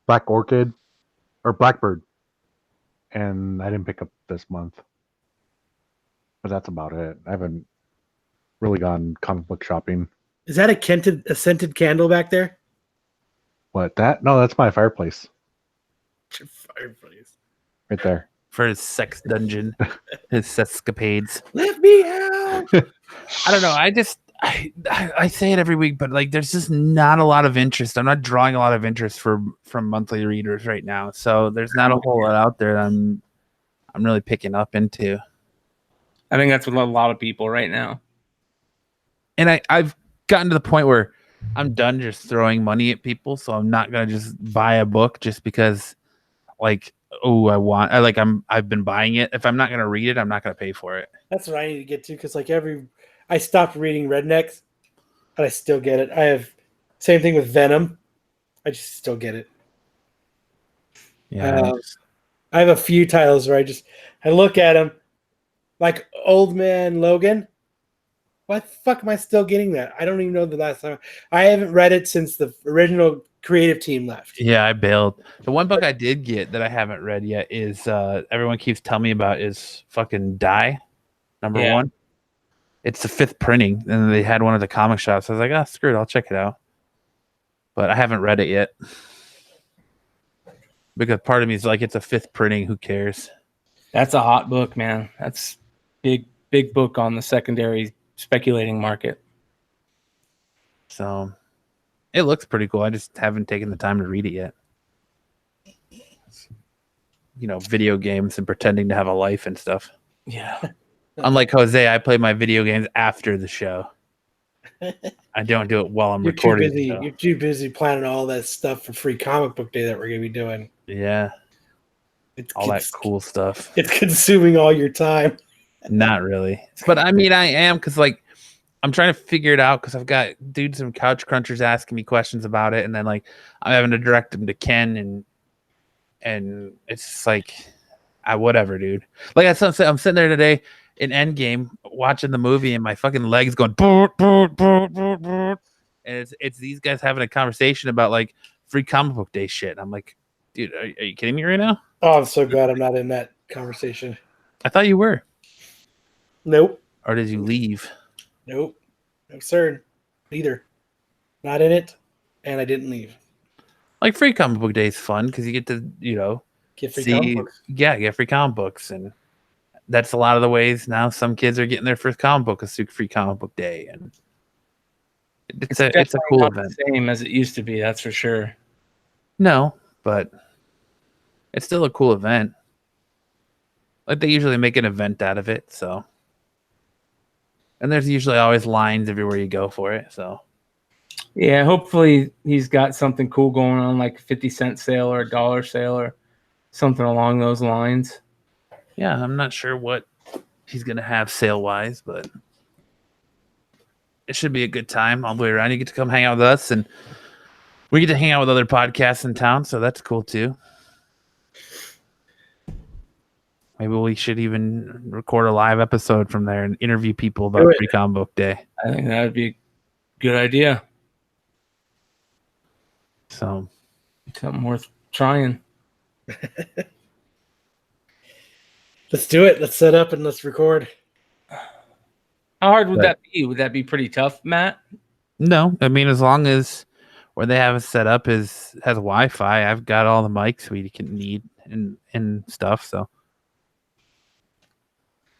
Black Orchid or Blackbird, and I didn't pick up this month. But that's about it. I haven't really gone comic book shopping. Is that a scented candle back there? What, that? No, that's my fireplace Fireplace. right there. For his sex dungeon, his sexcapades. Let me out. I don't know. I say it every week, but like, there's just not a lot of interest. I'm not drawing a lot of interest from monthly readers right now, so there's not a whole lot out there that I'm really picking up into. I think that's with a lot of people right now. And I've gotten to the point where I'm done just throwing money at people, so I'm not gonna just buy a book just because, like, I've been buying it. If I'm not gonna read it, I'm not gonna pay for it. That's what I need to get to because I stopped reading Rednecks, but I still get it. I have same thing with Venom. I just still get it. Yeah, I have a few titles where I look at them like Old Man Logan. Why the fuck am I still getting that? I don't even know the last time. I haven't read it since the original creative team left. yeah, I bailed. The one book I did get that I haven't read yet is everyone keeps telling me about is fucking Die, number 1. It's the 5th printing, and they had one at the comic shop. So I was like, screw it, I'll check it out. But I haven't read it yet because part of me is like, it's a 5th printing. Who cares? That's a hot book, man. That's big book on the secondary speculating market. So it looks pretty cool. I just haven't taken the time to read it yet. You know, video games and pretending to have a life and stuff. Yeah. Unlike Jose, I play my video games after the show. I don't do it while I'm recording. You're too busy planning all that stuff for Free Comic Book Day that we're going to be doing. Yeah, all that cool stuff. It's consuming all your time. Not really, but I mean, I am because like I'm trying to figure it out because I've got dudes and couch crunchers asking me questions about it, and then like I'm having to direct them to Ken, and it's just like, whatever, dude. Like I'm sitting there today in Endgame watching the movie, and my fucking legs going boot, boot, boot, boot, boot. And it's these guys having a conversation about like Free Comic Book Day shit. I'm like, dude, are you kidding me right now? Oh, I'm so glad I'm not in that conversation. I thought you were. Nope. Or did you leave? Nope. No, sir. Neither. Not in it, and I didn't leave. Like Free Comic Book Day is fun because you get to, Get free comic books. get free comic books, and that's a lot of the ways now some kids are getting their first comic book is through Free Comic Book Day, and it's a cool not event. The same as it used to be, that's for sure. No, but it's still a cool event. Like they usually make an event out of it, so. And there's usually always lines everywhere you go for it, so. Yeah, hopefully he's got something cool going on, like a 50-cent sale or a $1 sale or something along those lines. Yeah, I'm not sure what he's going to have sale-wise, but it should be a good time all the way around. You get to come hang out with us, and we get to hang out with other podcasts in town, so that's cool too. Maybe we should even record a live episode from there and interview people about Free Comic Book Day. I think that would be a good idea. So, something worth trying. Let's do it. Let's set up and let's record. How hard would that be? Would that be pretty tough, Matt? No, I mean, as long as where they have it set up has Wi-Fi, I've got all the mics we can need and stuff, so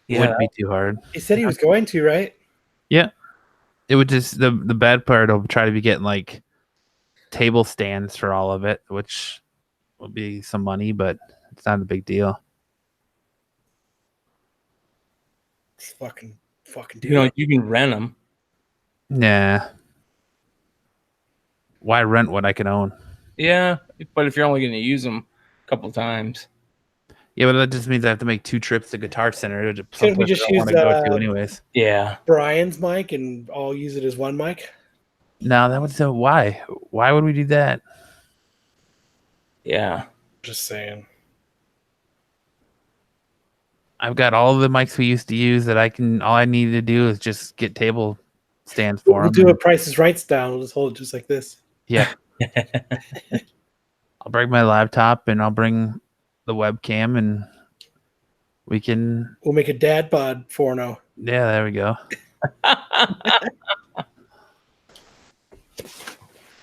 it wouldn't be too hard. He said he was going to, right? Yeah. It would just the bad part will try to be getting like table stands for all of it, which will be some money, but it's not a big deal. It's fucking do you can rent them. Nah. Why rent what I can own? Yeah, but if you're only going to use them a couple times. Yeah, but that just means I have to make 2 trips to Guitar Center. Couldn't we Someplace just I don't want to use, go to anyways. Yeah. Brian's mic and I'll use it as one mic? No, that would so why? Why would we do that? Yeah. Just saying. I've got all of the mics we used to use that I can. All I need to do is just get table stands for We'll them. do a Price is Right style. We'll just hold it just like this. Yeah. I'll bring my laptop and I'll bring the webcam and we can. We'll make a dad bod porno. Yeah, there we go.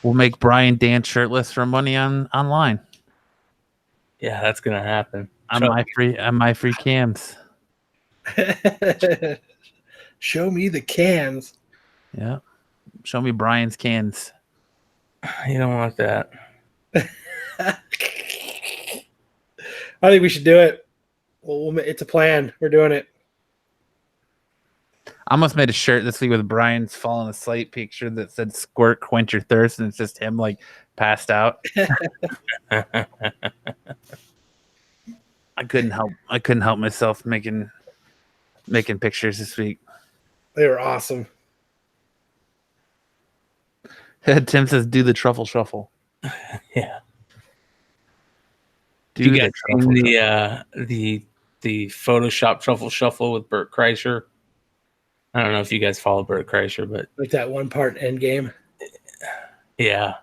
We'll make Brian dance shirtless for money online. Yeah, that's gonna happen. On my free cams. Show me the cans. Yeah. Show me Brian's cans. You don't want that. I think we should do it. Well, it's a plan. We're doing it. I almost made a shirt this week with Brian's falling asleep picture that said "Squirt, quench your thirst," and it's just him like passed out. I couldn't help myself making pictures this week. They were awesome. Tim says, "Do the truffle shuffle." Yeah. Do you the guys truffle seen shuffle. the Photoshop truffle shuffle with Bert Kreischer? I don't know if you guys follow Bert Kreischer, but Like that one part Endgame. yeah.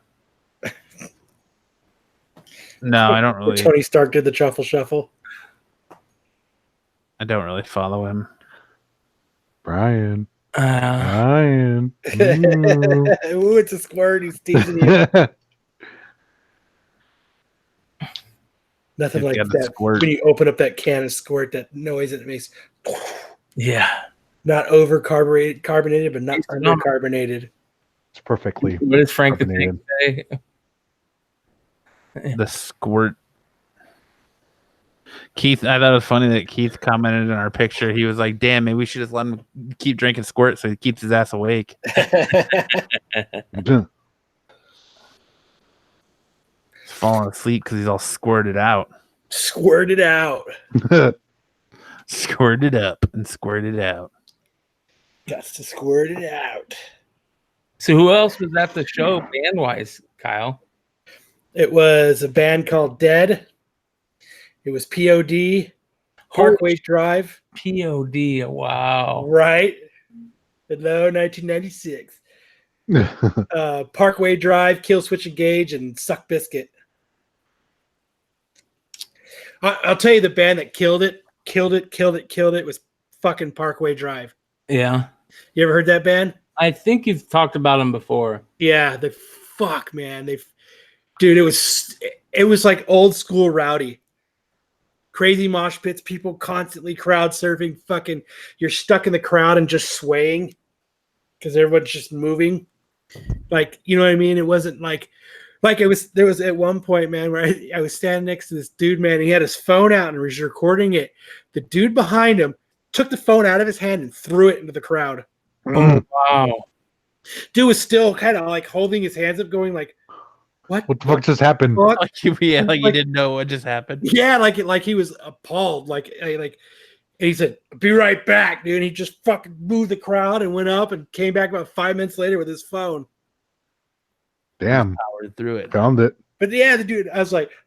No, I don't Where really. Tony Stark did the truffle shuffle. I don't really follow him. Brian. Uh, Brian. Ooh. Ooh, it's a squirt. He's teasing you. Nothing It's like got the that. squirt. When you open up that can of squirt, that noise that it makes. yeah. Not over carbonated, but not It's under not. carbonated. It's perfectly. What does Frank the Tank carbonated. say? The squirt. Keith, I thought it was funny that Keith commented in our picture. He was like, "Damn, maybe we should just let him keep drinking squirt so he keeps his ass awake." He's falling asleep because he's all squirted out. Squirt it out. Squirted up and squirted out. Got to squirt it out. So who else was at the show band-wise, Kyle? It was a band called Dead. It was POD, Parkway Drive. POD. Wow. Right. Hello, 1996. Parkway Drive, Kill Switch Engage, and Suck Biscuit. I'll tell you the band that killed it was fucking Parkway Drive. Yeah. You ever heard that band? I think you've talked about them before. Yeah, man. Dude, it was like old school rowdy. Crazy mosh pits, people constantly crowd surfing, fucking you're stuck in the crowd and just swaying because everyone's just moving. Like, you know what I mean? It wasn't like there was at one point, man, where I was standing next to this dude, man, and he had his phone out and was recording it. The dude behind him took the phone out of his hand and threw it into the crowd. Oh, wow. Dude was still kind of like holding his hands up, going like, "What What the fuck just happened? fuck?" Like you didn't know what just happened. Yeah, like he was appalled. And he said, "Be right back, dude." And he just fucking moved the crowd and went up and came back about 5 minutes later with his phone. Damn. Powered through it. Found it. But yeah, the dude, I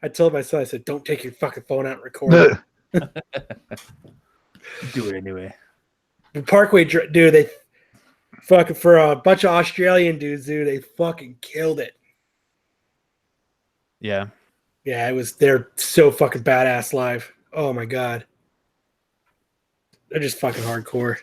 told my son, I said, "Don't take your fucking phone out and record it." Do it anyway. The Parkway, dude, they fucking, for a bunch of Australian dudes, dude, they fucking killed it. Yeah. Yeah, they're so fucking badass live. Oh my God. They're just fucking hardcore.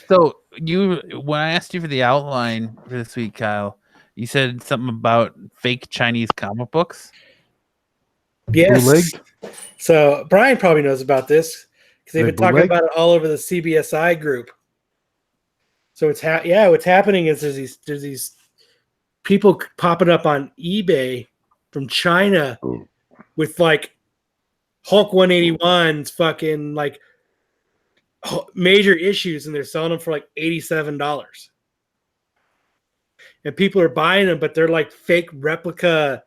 So when I asked you for the outline for this week, Kyle, you said something about fake Chinese comic books. Yes. Bootlegged? So Brian probably knows about this because they've They're been talking bootleg? about it all over the CBSI group. So what's happening is there's these people popping up on eBay from China with like Hulk 181's fucking like major issues, and they're selling them for like $87. And people are buying them, but they're like fake replica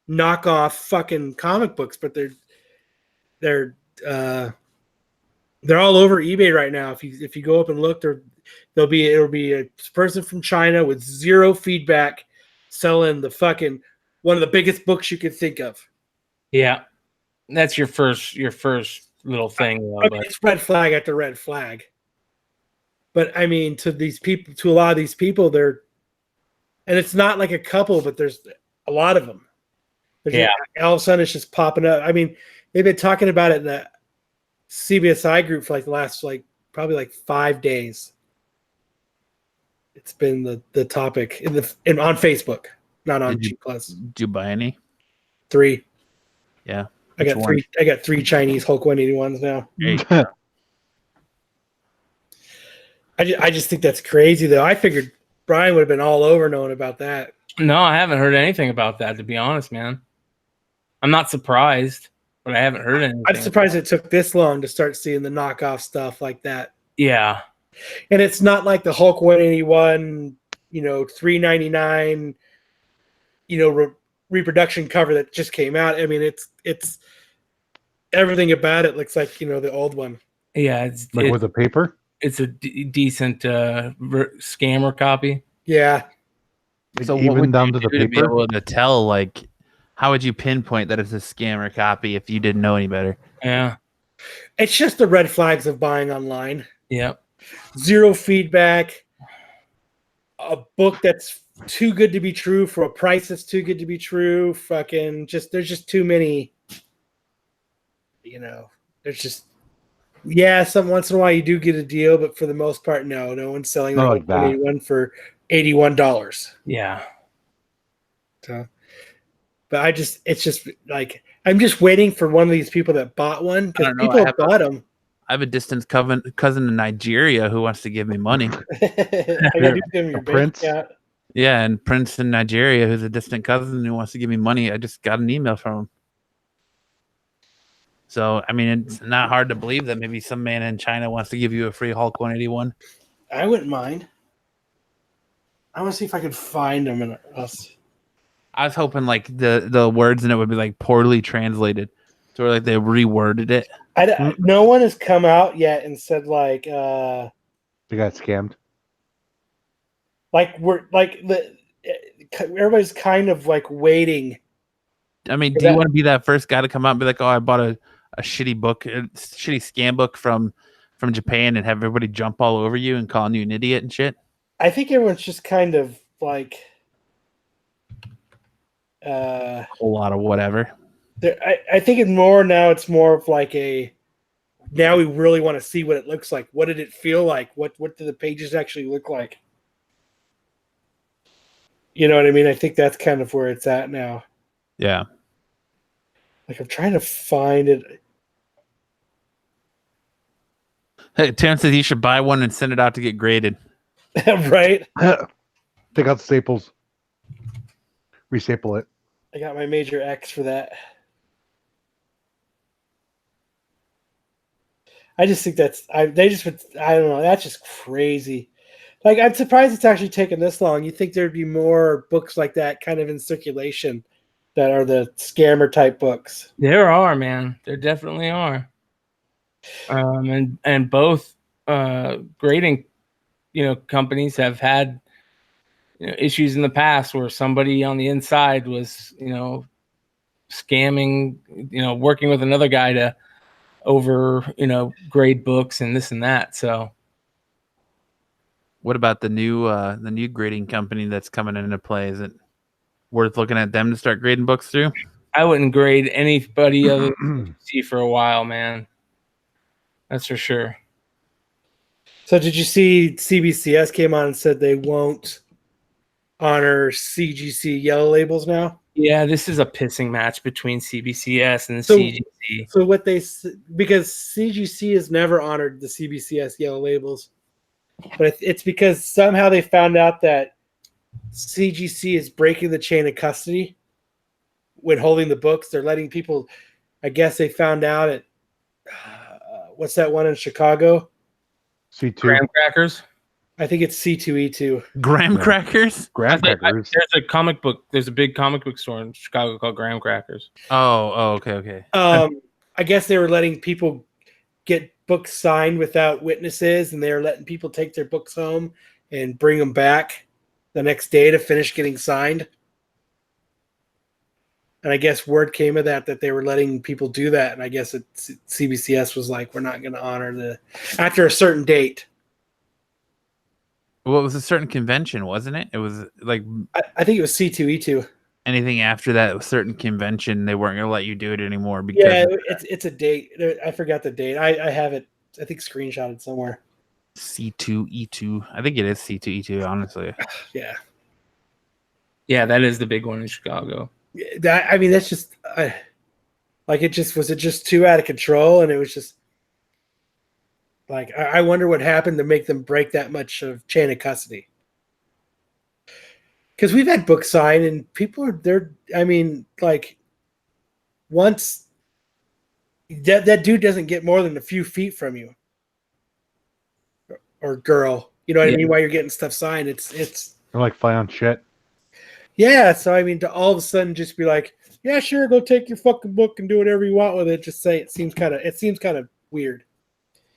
knockoff fucking comic books, but they're all over eBay right now. If you go up and look, it'll be a person from China with zero feedback selling the fucking one of the biggest books you could think of. Yeah, that's your first little thing. Though, but it's red flag after red flag. But I mean, to a lot of these people, and it's not like a couple, but there's a lot of them. All of a sudden, it's just popping up. I mean, they've been talking about it in the CBSI group for like the last probably 5 days. It's been the topic on Facebook, not on G Plus. Did you buy any? 3. Yeah, I got 3. I got 3 Chinese Hulk 181s now. I just think that's crazy, though. I figured Brian would have been all over knowing about that. No, I haven't heard anything about that, to be honest, man. I'm not surprised, but I haven't heard anything. I'm surprised it took this long to start seeing the knockoff stuff like that. Yeah. And it's not like the Hulk 181, $3.99, reproduction cover that just came out. I mean, it's everything about it looks like, the old one. Yeah. It's with the paper? It's a decent scammer copy. Yeah. So even down to the to be paper? able to tell, how would you pinpoint that it's a scammer copy if you didn't know any better? Yeah. It's just the red flags of buying online. Yep. Zero feedback. A book that's too good to be true for a price that's too good to be true. There's just too many. There's just some once in a while you do get a deal, but for the most part, no one's selling Not like one for $81. Yeah. So, but it's just I'm just waiting for one of these people that bought one because people have bought them. I have a distant cousin in Nigeria who wants to give me money. I got to give him your Prince. Yeah, and Prince in Nigeria, who's a distant cousin who wants to give me money. I just got an email from him. So, I mean, it's not hard to believe that maybe some man in China wants to give you a free Hulk 181. I wouldn't mind. I want to see if I could find them in us. I was hoping the words in it would be poorly translated, so they reworded it. No one has come out yet and said they got scammed. Everybody's kind of waiting. I mean, do you want to be that first guy to come out and be like, "Oh, I bought a shitty book, a shitty scam book from Japan," and have everybody jump all over you and calling you an idiot and shit? I think everyone's just kind of a whole lot of whatever. I think it's more of now we really want to see what it looks like. What did it feel like? What do the pages actually look like? You know what I mean? I think that's kind of where it's at now. Yeah. I'm trying to find it. Hey, Terrence says you should buy one and send it out to get graded. Right? Take out the staples. Restaple it. I got my major X for that. I just think I don't know. That's just crazy. I'm surprised it's actually taken this long. You think there'd be more books like that kind of in circulation that are the scammer type books? There are, man. There definitely are. And both grading, companies have had issues in the past where somebody on the inside was, scamming, working with another guy to over, grade books and this and that. So what about the new grading company that's coming into play? Is it worth looking at them to start grading books through? I wouldn't grade anybody other than CBC for a while, man. That's for sure. So did you see CBCS came on and said they won't honor CGC yellow labels now? Yeah, this is a pissing match between CBCS and CGC. So because CGC has never honored the CBCS yellow labels, but it's because somehow they found out that CGC is breaking the chain of custody when holding the books. They're letting people, I guess they found out at what's that one in Chicago? C2. Graham crackers. I think it's C2E2. Graham Yeah. crackers. Graham crackers. There's a comic book. There's a big comic book store in Chicago called Graham Crackers. Okay. I guess they were letting people get books signed without witnesses, and they were letting people take their books home and bring them back the next day to finish getting signed. And I guess word came of that they were letting people do that. And I guess CBCS was like, we're not going to honor after a certain date. Well, it was a certain convention, wasn't it? It was like I think it was C2E2. anything after that certain convention, they weren't going to let you do it anymore. Because it's a date. I forgot the date. I have it, I think, screenshotted somewhere. C2E2. I think it is C2E2, honestly. Yeah. Yeah, that is the big one in Chicago. That's just like it just too out of control, and it was just like I wonder what happened to make them break that much of chain of custody. Because we've had books signed, and people are there. I mean, like once that dude doesn't get more than a few feet from you, or girl, you know what I mean? While you're getting stuff signed, it's They're like fly on shit. yeah. So I mean, to all of a sudden just be like, yeah, sure, go take your fucking book and do whatever you want with it. Just say it seems kind of weird.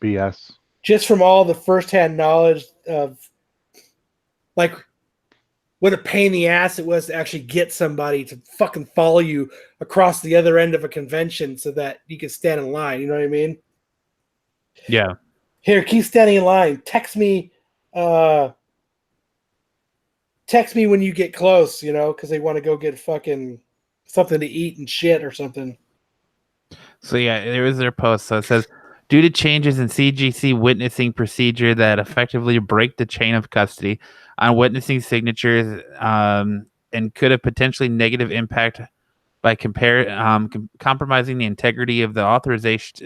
BS. Just from all the firsthand knowledge of like what a pain in the ass it was to actually get somebody to fucking follow you across the other end of a convention so that you can stand in line. You know what I mean? Yeah. Here, keep standing in line. Text me when you get close, you know, because they want to go get fucking something to eat and shit or something. So yeah, there was their post. So it says, due to changes in CGC witnessing procedure that effectively break the chain of custody on witnessing signatures and could have potentially negative impact by compromising the integrity of the authorized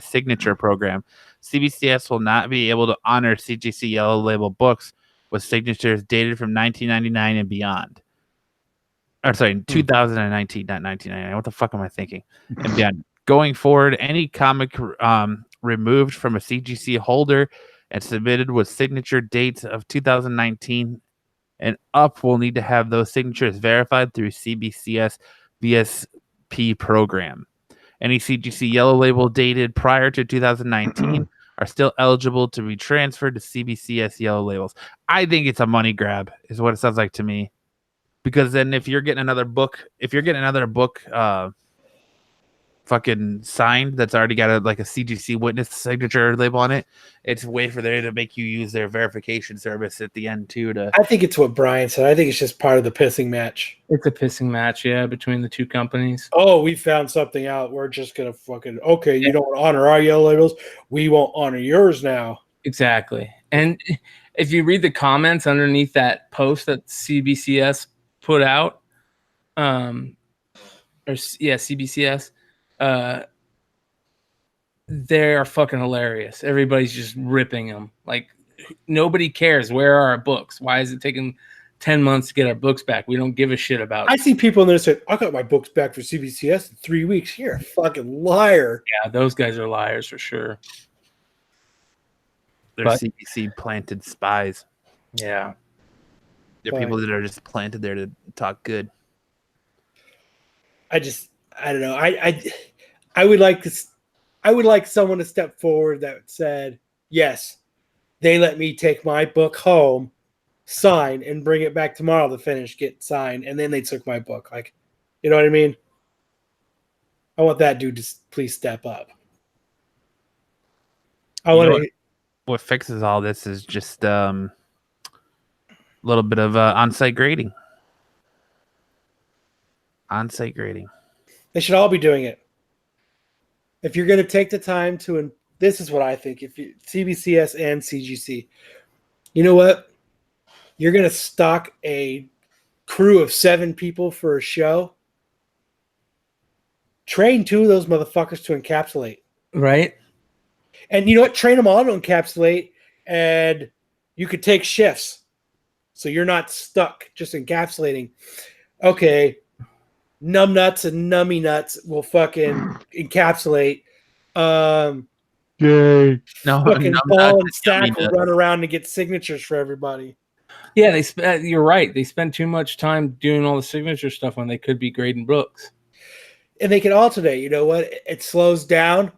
signature program, CBCS will not be able to honor CGC Yellow Label books with signatures dated from 1999 and beyond. Or sorry, 2019, not 1999. What the fuck am I thinking? And beyond. Going forward, any comic removed from a CGC holder and submitted with signature dates of 2019 and up will need to have those signatures verified through CBCS VSP program. Any CGC Yellow Label dated prior to 2019 are still eligible to be transferred to CBCS Yellow Labels. I think it's a money grab, is what it sounds like to me. Because then if you're getting another book, fucking signed that's already got a CGC witness signature label on it, it's a way for them to make you use their verification service at the end too. I think it's what Brian said. I think it's just part of the pissing match. It's a pissing match, yeah, between the two companies. Oh, we found something out. We're just gonna fucking you don't honor our yellow labels. We won't honor yours now. Exactly. And if you read the comments underneath that post that CBCS put out, CBCS. They are fucking hilarious. Everybody's just ripping them. Like, nobody cares. Where are our books? Why is it taking 10 months to get our books back? We don't give a shit about it. I see people in there say, I got my books back for CBCS in 3 weeks. You're a fucking liar. Yeah, those guys are liars for sure. They're CBC planted spies. Yeah. They're people that are just planted there to talk good. I don't know. I would like someone to step forward that said, yes, they let me take my book home, sign, and bring it back tomorrow to finish, get signed, and then they took my book. Like, you know what I mean? I want that dude to please step up. What fixes all this is just a little bit of on-site grading. On-site grading. They should all be doing it. If you're going to take the time to, and this is what I think, if you CBCS and CGC, you know what? You're going to stock a crew of 7 people for a show. Train 2 of those motherfuckers to encapsulate. Right. And you know what? Train them all to encapsulate, and you could take shifts. So you're not stuck just encapsulating. Okay. Numb nuts and nummy nuts will fucking encapsulate. Yay. No, Fucking no, Paul not and Stack will yummy run around and get signatures for everybody. Yeah, you're right. They spend too much time doing all the signature stuff when they could be grading books. And they can alternate. You know what? It slows down.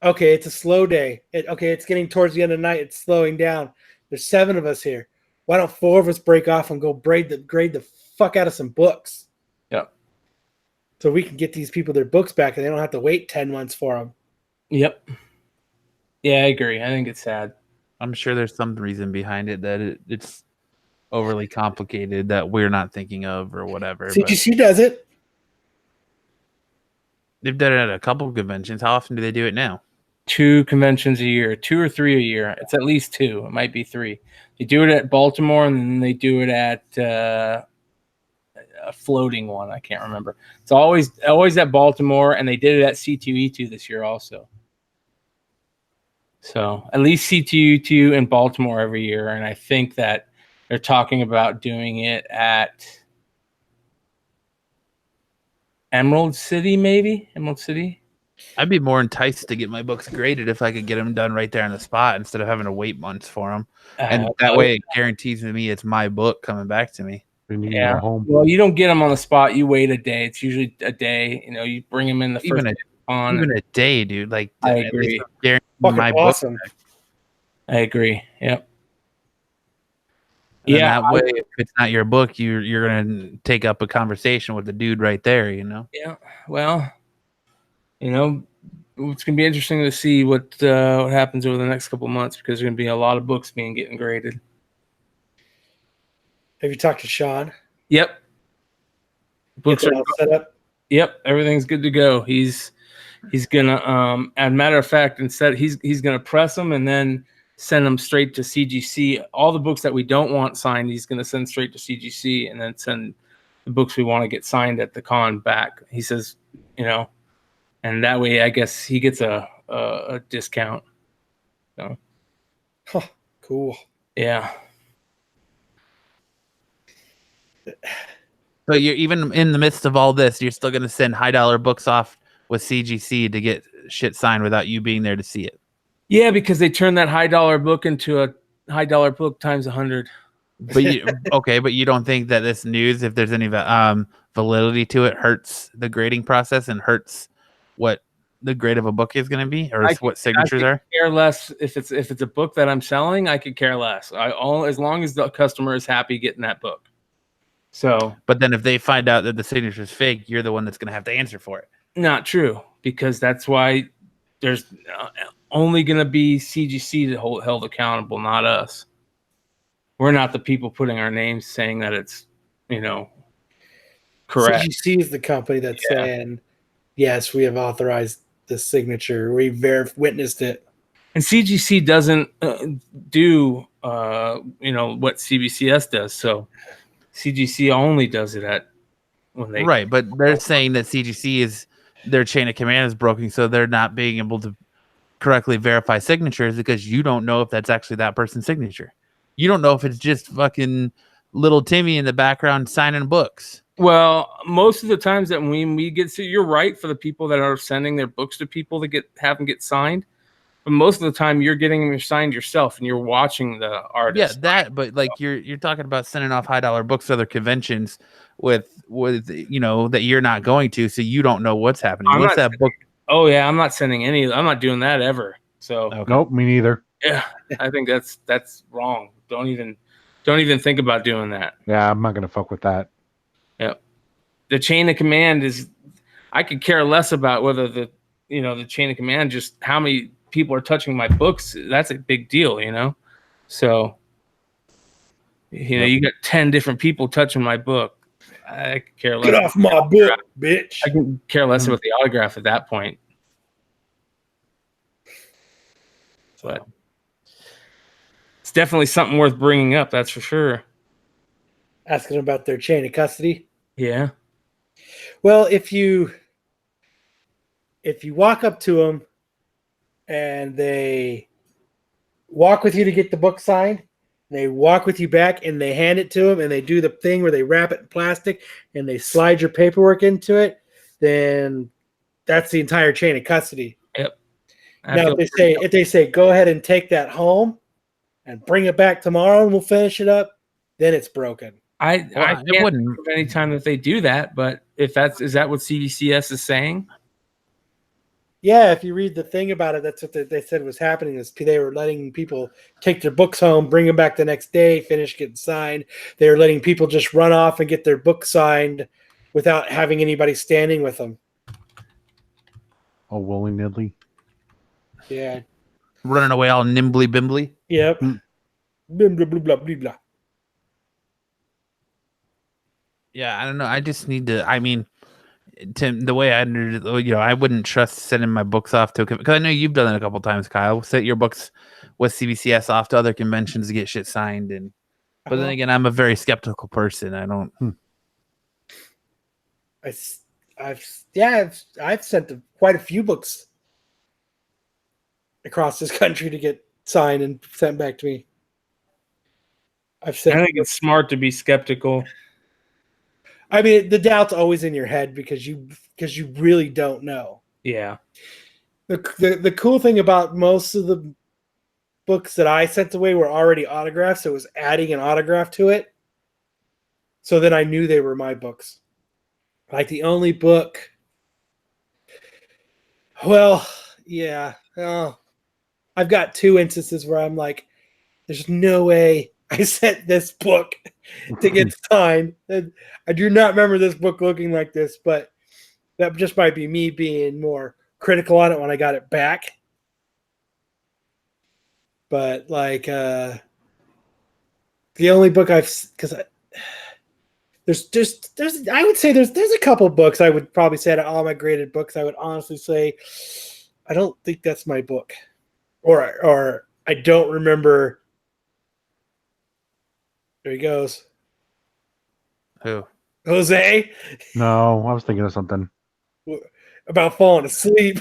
Okay, it's a slow day. It's getting towards the end of the night. It's slowing down. There's 7 of us here. Why don't 4 of us break off and go grade the fuck out of some books? Yep. So we can get these people their books back and they don't have to wait 10 months for them. Yep. Yeah, I agree. I think it's sad. I'm sure there's some reason behind it that it's overly complicated that we're not thinking of or whatever. CGC does it. They've done it at a couple of conventions. How often do they do it now? 2 conventions a year, 2 or 3 a year. It's at least 2. It might be 3. They do it at Baltimore, and then they do it at a floating one. I can't remember. It's always at Baltimore, and they did it at C2E2 this year also. So at least C2E2 in Baltimore every year, and I think that they're talking about doing it at Emerald City, maybe? Emerald City? I'd be more enticed to get my books graded if I could get them done right there on the spot instead of having to wait months for them. And that way it guarantees me it's my book coming back to me. Yeah. Well, you don't get them on the spot. You wait a day. It's usually a day. You know, you bring them in the first even a day, dude. Like, I agree. Fucking awesome. I agree. Yep. And that way, if it's not your book, you're gonna take up a conversation with the dude right there. You know. Yeah. Well, you know, it's gonna be interesting to see what happens over the next couple of months because there's gonna be a lot of books getting graded. Have you talked to Sean? Yep. Books are all set up. Yep, everything's good to go. He's gonna as a matter of fact, instead he's gonna press them and then send them straight to CGC. All the books that we don't want signed, he's gonna send straight to CGC and then send the books we want to get signed at the con back. He says, you know, and that way I guess he gets a discount. So cool. Yeah. So you're even in the midst of all this, you're still gonna send $high books off with CGC to get shit signed without you being there to see it. Yeah, because they turned that $high book into a $high book times 100. But but you don't think that this news, if there's any validity to it, hurts the grading process and hurts what the grade of a book is going to be, or what signatures are? Care less if it's a book that I'm selling. I could care less. As long as the customer is happy getting that book. So, but then if they find out that the signature is fake, you're the one that's going to have to answer for it. Not true, because that's why there's only going to be CGC to held accountable, not us. We're not the people putting our names saying that it's, you know, correct. CGC is the company that's saying, yes, we have authorized the signature. We witnessed it. And CGC doesn't do, you know, what CBCS does. So CGC only does it when they. Right, but they're saying that CGC is their chain of command is broken, so they're not being able to correctly verify signatures because you don't know if that's actually that person's signature. You don't know if it's just fucking little Timmy in the background signing books. Well, most of the times that when we get, so you're right for the people that are sending their books to people to have them get signed. But most of the time you're getting them signed yourself and you're watching the artist. Yeah, but like you're talking about sending off $high books to other conventions with you know that you're not going to, so you don't know what's happening. What's that book? Oh yeah, I'm not sending any. I'm not doing that ever. So Nope, me neither. Yeah, I think that's wrong. Don't even think about doing that. Yeah, I'm not gonna fuck with that. Yep. The chain of command is, I could care less about whether the chain of command, just how many people are touching my books. That's a big deal, you know? So, you know, you got 10 different people touching my book. I could care less. Get off my book, bitch. I can care less about the autograph at that point. But it's definitely something worth bringing up, that's for sure. Asking about their chain of custody. Yeah. Well, if you walk up to them and they walk with you to get the book signed, they walk with you back and they hand it to them and they do the thing where they wrap it in plastic and they slide your paperwork into it, then that's the entire chain of custody. Yep. Now, if they say go ahead and take that home and bring it back tomorrow and we'll finish it up, then it's broken. I it wouldn't. can't any time that they do that, but if is that what CBCS is saying? Yeah, if you read the thing about it, that's what they said was happening. Is they were letting people take their books home, bring them back the next day, finish getting signed. They were letting people just run off and get their book signed without having anybody standing with them. Oh, willy-nilly. Yeah. Running away all nimbly bimbly. Yep. Blah, blah, blah, blah, blah, blah. Yeah, I don't know. I just need to. I mean, Tim, the way I wouldn't trust sending my books off to, because I know you've done it a couple times, Kyle. Set your books with CBCS off to other conventions to get shit signed, but then again, I'm a very skeptical person. I don't. I've sent quite a few books across this country to get signed and sent back to me. I think it's smart to be skeptical. I mean, the doubt's always in your head because you really don't know. Yeah. The cool thing about most of the books that I sent away were already autographed, so it was adding an autograph to it. So then I knew they were my books. Like the only book. Well, yeah. I've got two instances where I'm like, there's no way I sent this book to get signed. And I do not remember this book looking like this, but that just might be me being more critical on it when I got it back. But like the only book I would say there's a couple books I would probably say out of all my graded books, I would honestly say I don't think that's my book. Or I don't remember. There he goes. Who? Jose? No, I was thinking of something. About falling asleep.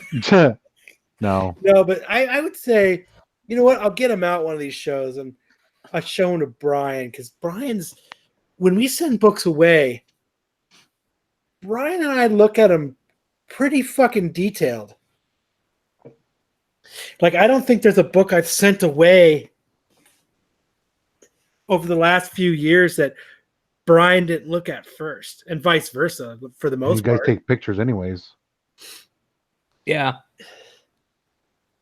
No. No, but I would say, you know what? I'll get him out one of these shows and I'll show him to Brian, because when we send books away, Brian and I look at them pretty fucking detailed. Like, I don't think there's a book I've sent away over the last few years that Brian didn't look at first, and vice versa for the most part. You guys take pictures anyways. Yeah.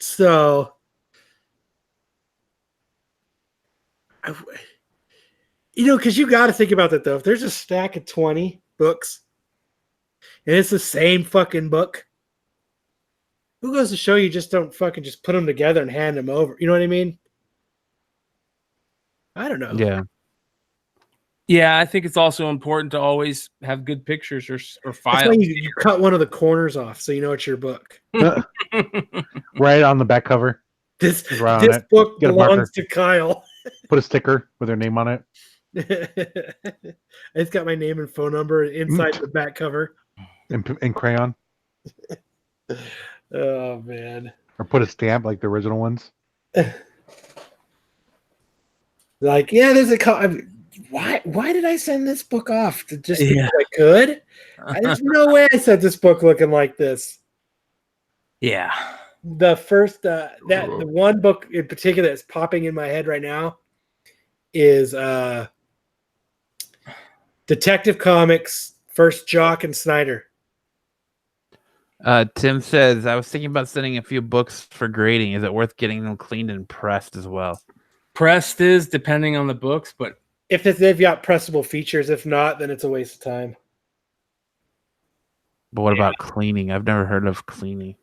So, because you got to think about that, though. If there's a stack of 20 books and it's the same fucking book, who goes to show you just don't fucking just put them together and hand them over? You know what I mean? I don't know. Yeah. Yeah, I think it's also important to always have good pictures or files. That's why you cut one of the corners off so you know it's your book. Right on the back cover. This right book belongs to Kyle. Put a sticker with their name on it. It's got my name and phone number inside the back cover. In crayon. Oh, man. Or put a stamp like the original ones. Like, yeah, there's why did I send this book off? Because I could? There's no way I sent this book looking like this. Yeah. The first, the one book in particular that's popping in my head right now is Detective Comics, first Jock and Snyder. Tim says, I was thinking about sending a few books for grading. Is it worth getting them cleaned and pressed as well? Pressed is depending on the books, but if they've got pressable features, if not, then it's a waste of time. But what about cleaning? I've never heard of cleaning.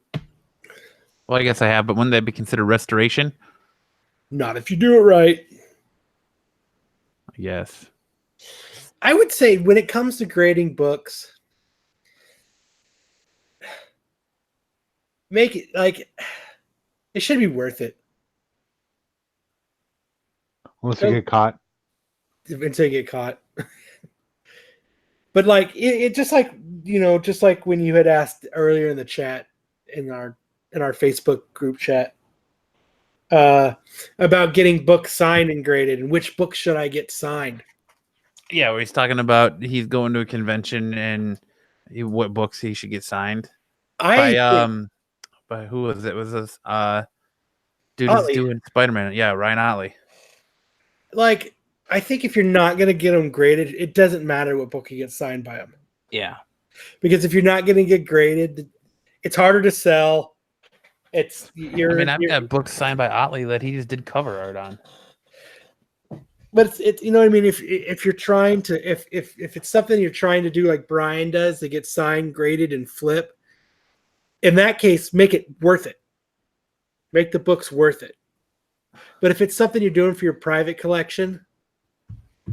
Well, I guess I have, but wouldn't that be considered restoration? Not if you do it right. Yes. I would say when it comes to grading books, make it like it should be worth it. Unless you get caught. Until you get caught. But like it just like, just like when you had asked earlier in the chat in our Facebook group chat about getting books signed and graded and which books should I get signed. Yeah, where he's talking about he's going to a convention and what books he should get signed by by who was it? Was this dude Otley. who's doing Spider-Man? Yeah, Ryan Otley. Like, I think if you're not going to get them graded, it doesn't matter what book you get signed by them. Yeah. Because if you're not going to get graded, it's harder to sell. I've got books signed by Otley that he just did cover art on. But it's you know what I mean. If you're trying to if it's something you're trying to do like Brian does, to get signed, graded, and flip, in that case, make it worth it. Make the books worth it. But if it's something you're doing for your private collection,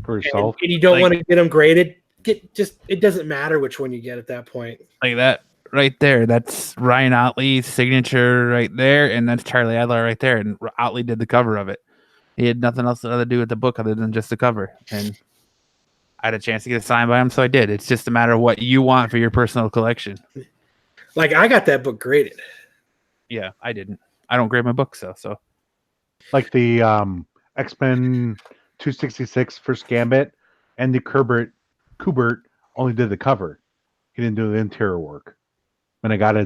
for yourself, and you don't want to get them graded, it doesn't matter which one you get at that point. Like that right there. That's Ryan Otley's signature right there, and that's Charlie Adler right there. And Otley did the cover of it. He had nothing else to do with the book other than just the cover. And I had a chance to get it signed by him, so I did. It's just a matter of what you want for your personal collection. Like, I got that book graded. Yeah, I didn't. I don't grade my books, so. Like the X-Men 266 First Gambit, Andy Kubert only did the cover. He didn't do the interior work. When I got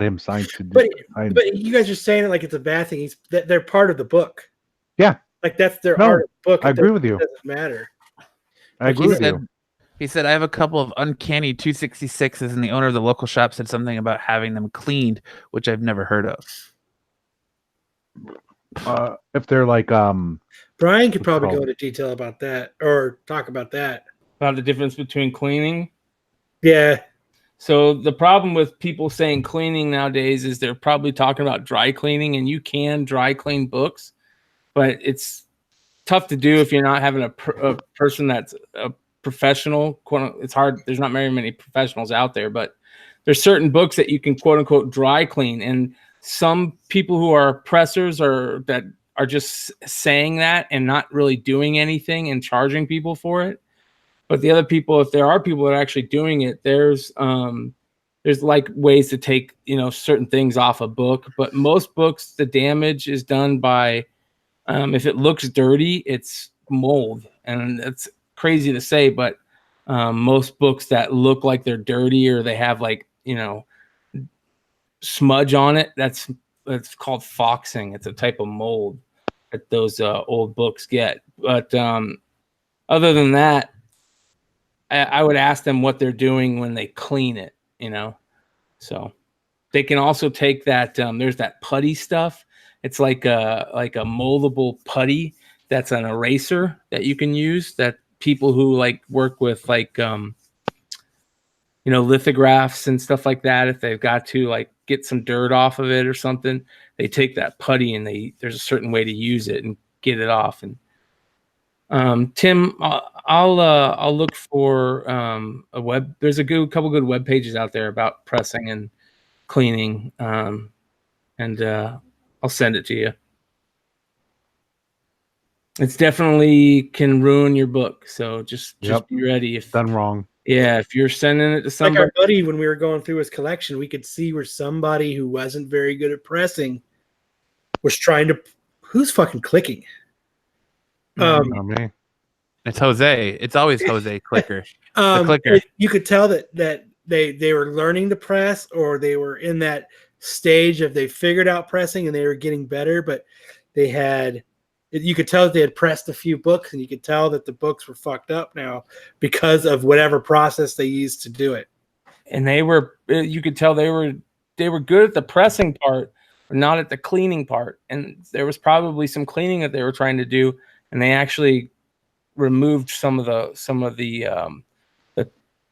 him signed to do. But you guys are saying it like it's a bad thing. They're part of the book. Yeah. Like that's their art of the book. I agree with you. It doesn't matter. I agree with you. He said, I have a couple of uncanny 266s, and the owner of the local shop said something about having them cleaned, which I've never heard of. If they're like Brian could probably go into detail about that or talk about that. About the difference between cleaning. Yeah. So the problem with people saying cleaning nowadays is they're probably talking about dry cleaning, and you can dry clean books, but it's tough to do if you're not having a person that's a professional. It's hard. There's not very many professionals out there, but there's certain books that you can quote unquote dry clean. And some people who are pressers that are just saying that and not really doing anything and charging people for it. But the other people, if there are people that are actually doing it, there's like ways to take, certain things off a book. But most books, the damage is done by, if it looks dirty, it's mold. And it's crazy to say, but most books that look like they're dirty or they have smudge on it, that's called foxing. It's a type of mold that those old books get. But other than that, I would ask them what they're doing when they clean it, So they can also take that. There's that putty stuff. It's like a moldable putty that's an eraser that you can use. That people who work with lithographs and stuff like that, if they've got to get some dirt off of it or something, they take that putty and there's a certain way to use it and get it off. And Tim, I'll look for a web. There's a couple good web pages out there about pressing and cleaning, and I'll send it to you. It's definitely can ruin your book, so just be ready if done wrong. Yeah, if you're sending it to somebody. Like our buddy, when we were going through his collection, we could see where somebody who wasn't very good at pressing was trying to. Who's fucking clicking? Me. It's Jose. It's always Jose Clicker. The clicker. You could tell that they were learning to press, or they were in that stage of they figured out pressing and they were getting better, but they had. You could tell that they had pressed a few books, and you could tell that the books were fucked up now because of whatever process they used to do it. And you could tell they were good at the pressing part, but not at the cleaning part. And there was probably some cleaning that they were trying to do, and they actually removed some of the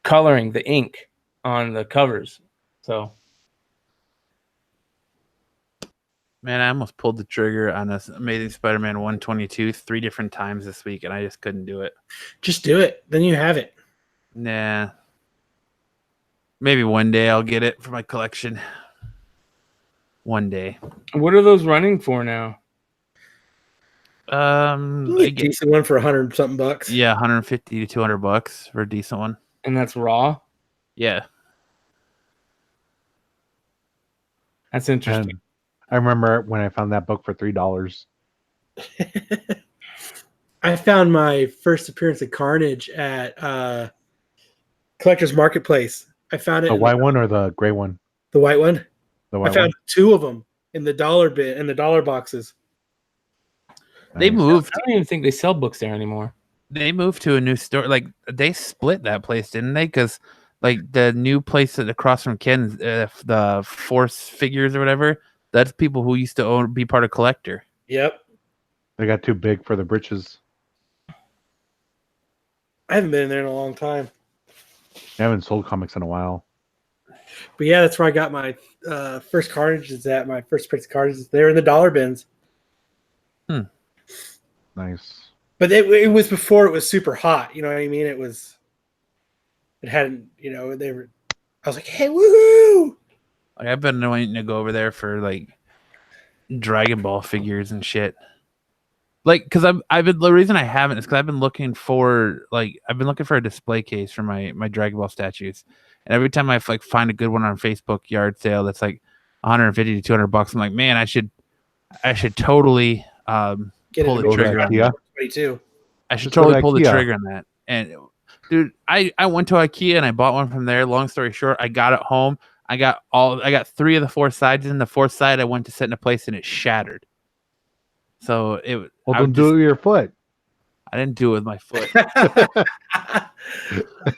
coloring, the ink on the covers. So. Man, I almost pulled the trigger on this Amazing Spider-Man 122 3 different times this week, and I just couldn't do it. Just do it. Then you have it. Nah. Maybe one day I'll get it for my collection. One day. What are those running for now? A decent one for $100 something bucks. Yeah, $150 to $200 for a decent one. And that's raw? Yeah. That's interesting. And I remember when I found that book for $3. I found my first appearance of Carnage at Collector's Marketplace. I found it. The white one or the gray one? The white one. The I white found one. 2 of them in the dollar bin in the dollar boxes. They Nice. moved. I don't even think they sell books there anymore. They moved to a new store. Like they split that place, didn't they? Because like the new place across from Ken's, the Force Figures or whatever. That's people who used to be part of Collector. Yep. They got too big for the britches. I haven't been in there in a long time. I haven't sold comics in a while. But yeah, that's where I got my first cartridges at. My first prints cartridges. They're in the dollar bins. Nice. But it was before it was super hot. You know what I mean? It hadn't, they were, I was like, hey, woohoo! Like, I've been wanting to go over there for like Dragon Ball figures and shit. Like, because I've been, the reason I haven't is because I've been looking for a display case for my Dragon Ball statues, and every time I like find a good one on Facebook yard sale that's like $150 to $200, I'm like, man, I should totally Get pull it the trigger on that. 22. I should Just go to totally pull the IKEA. trigger on that. And dude, I went to IKEA and I bought one from there. Long story short, I got it home. I got 3 of the 4 sides. And the 4th side I went to set in a place and it shattered. So Well, don't do it with your foot. I didn't do it with my foot.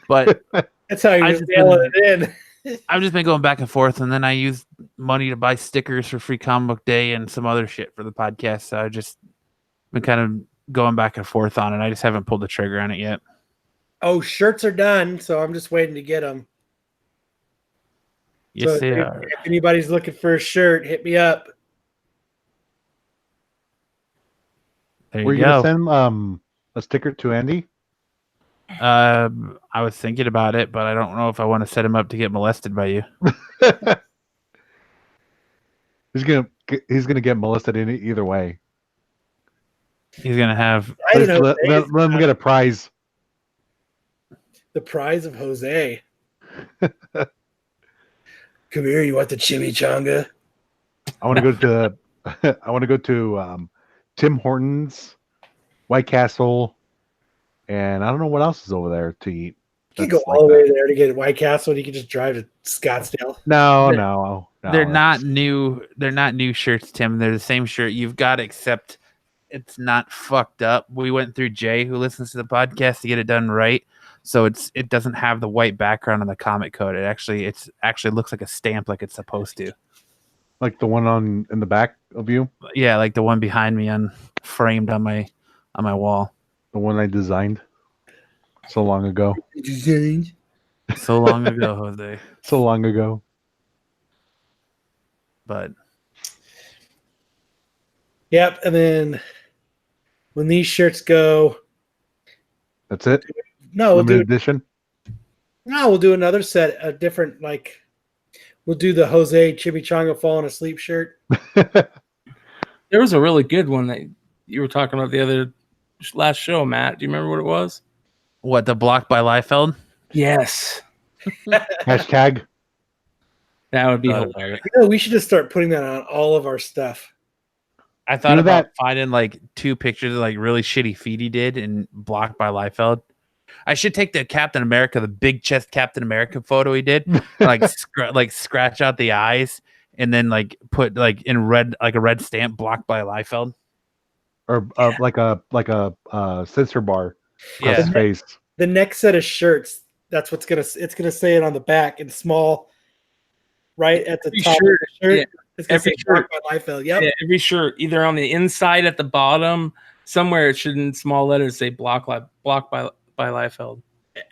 But That's how I you're just nailing it in. I've just been going back and forth, and then I used money to buy stickers for Free Comic Book Day and some other shit for the podcast. So I just been kind of going back and forth on it. I just haven't pulled the trigger on it yet. Oh, shirts are done, so I'm just waiting to get them. Yes, So they if are. anybody's looking for a shirt, hit me up. There Were you you gonna go. send a sticker to Andy? I was thinking about it, but I don't know if I want to set him up to get molested by you. He's gonna get molested in either way. He's gonna have. I don't know. Let him get a prize. The prize of Jose. Come here, you want the chimichanga? I want to go to Tim Hortons, White Castle, and I don't know what else is over there to eat. You can go all the way there to get White Castle, and you can just drive to Scottsdale. No. They're not new. They're not new shirts, Tim. They're the same shirt you've got, except it's not fucked up. We went through Jay, who listens to the podcast, to get it done right. So it doesn't have the white background on the comic code. It actually looks like a stamp, like it's supposed to. Like the one in the back of you. Yeah, like the one behind me framed on my wall. The one I designed so long ago. So long ago, Jose. So long ago. But Yep, and then when these shirts go, That's it. we'll Limited edition. do another set, a different we'll do the Jose Chimichanga Falling Asleep shirt. There was a really good one that you were talking about the last show, Matt. Do you remember what it was? what, the Block by Liefeld? Yes. Hashtag. That would be hilarious. We should just start putting that on all of our stuff. I thought about finding like 2 pictures of like really shitty feet he did in Block by Liefeld. I should take the Captain America, the big chest Captain America photo he did, like scratch out the eyes and then like put like in red, like a red stamp, Blocked by Liefeld. Or like a sensor bar across his face. The next set of shirts, that's what's it's gonna say it on the back in small, right at the top of the shirt. Yeah. It's gonna say shirt. Blocked by Liefeld. Yep. Yeah, every shirt, either on the inside at the bottom, somewhere it should in small letters say Blocked by Liefeld.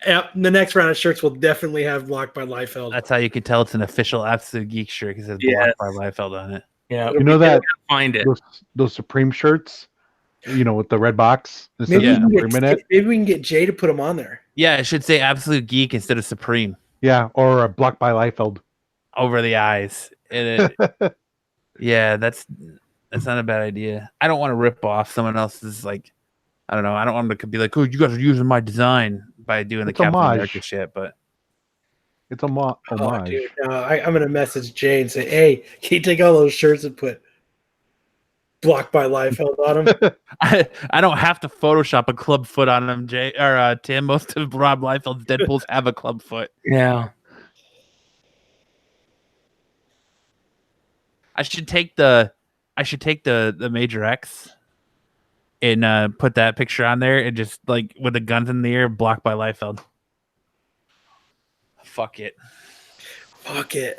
Yep. The next round of shirts will definitely have Blocked by Liefeld. That's how you can tell it's an official Absolute Geek shirt because it says Blocked by Liefeld on it. Yeah, You know that find it. those Supreme shirts, with the red box. Maybe, Supreme maybe we can get Jay to put them on there. Yeah, it should say Absolute Geek instead of Supreme Yeah, or a Blocked by Liefeld. over the eyes. Yeah, that's not a bad idea. I don't want to rip off someone else's, like, I don't know. I don't want them to be like, oh, you guys are using my design by doing the Captain America shit, but it's a homage. Oh, dude, I'm gonna message Jay and say, hey, can you take all those shirts and put Blocked by Liefeld on them? I don't have to Photoshop a club foot on them, Jay or Tim. Most of Rob Liefeld's Deadpools have a club foot. Yeah. I should take the Major X and put that picture on there and just like with the guns in the air, blocked by Liefeld. Fuck it. Fuck it.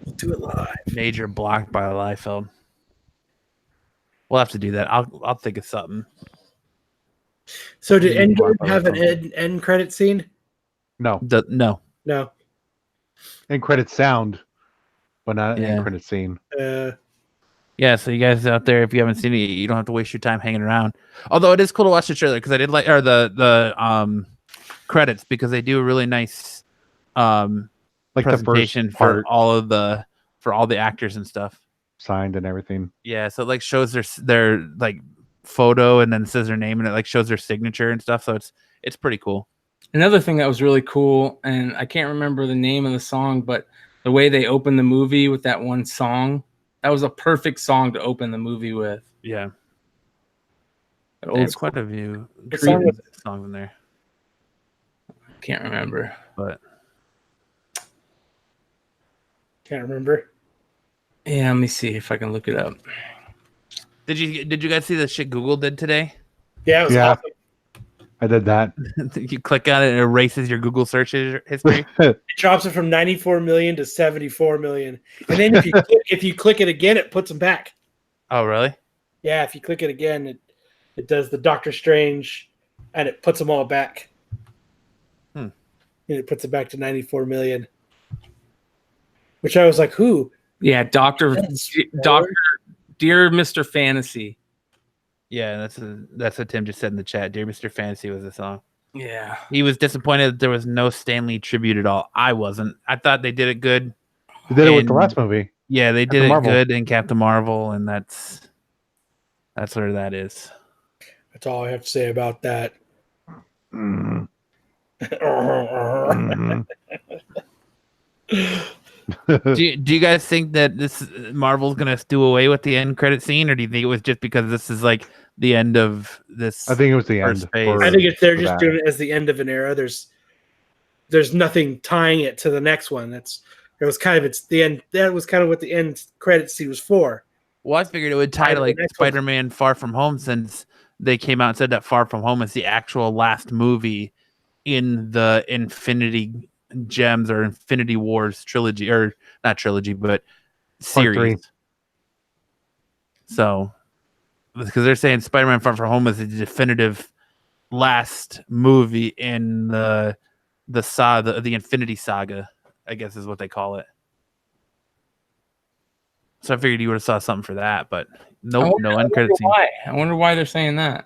We'll do it live. Major blocked by Liefeld. We'll have to do that. I'll think of something. So did Endgame have an end credit scene? No. No. No. End credit sound, but not an Yeah. end credit scene. Yeah, so you guys out there, if you haven't seen it, you don't have to waste your time hanging around. Although it is cool to watch the trailer because I did like the credits because they do a really nice Like presentation the first part for all the actors and stuff. signed and everything. Yeah, so it like shows their like photo and then says their name and it like shows their signature and stuff. So it's pretty cool. Another thing that was really cool, and I can't remember the name of the song, but the way they opened the movie with that one song, that was a perfect song to open the movie with. Yeah. There's quite a few songs in there. Can't remember. But Can't remember. Yeah, let me see if I can look it up. did you guys see the shit Google did today? Yeah, it was awesome. I did that. You click on it and it erases your Google search history. It drops it from 94 million to 74 million. And then if you click it again, it puts them back. Oh, really? Yeah, if you click it again, it does the Doctor Strange and it puts them all back. And it puts it back to 94 million. Which I was like, who? Yeah, Dear Mr. Fantasy. Yeah, that's what Tim just said in the chat. Dear Mr. Fantasy was the song. Yeah. He was disappointed that there was no Stan Lee tribute at all. I wasn't. I thought they did it good. They did it with the last movie. Yeah, they Captain did it Marvel. good in Captain Marvel, and that's where that is. That's all I have to say about that. Mhm. do you guys think that this Marvel's gonna do away with the end credit scene, or do you think it was just because this is like the end of this? I think it was the First end. phase. I think they're for just that. doing it as the end of an era. There's nothing tying it to the next one. It's the end. That was kind of what the end credit scene was for. Well, I figured it would tie to like The next one. Spider-Man: Far From Home, since they came out and said that Far From Home is the actual last movie in the Infinity Gems or Infinity Wars trilogy, or not trilogy, but series. 3. So, because they're saying Spider-Man: Far From Home is the definitive last movie in the saga, the Infinity Saga, I guess is what they call it. So I figured you would have saw something for that, but nope, no end credit scene. Why? I wonder why they're saying that.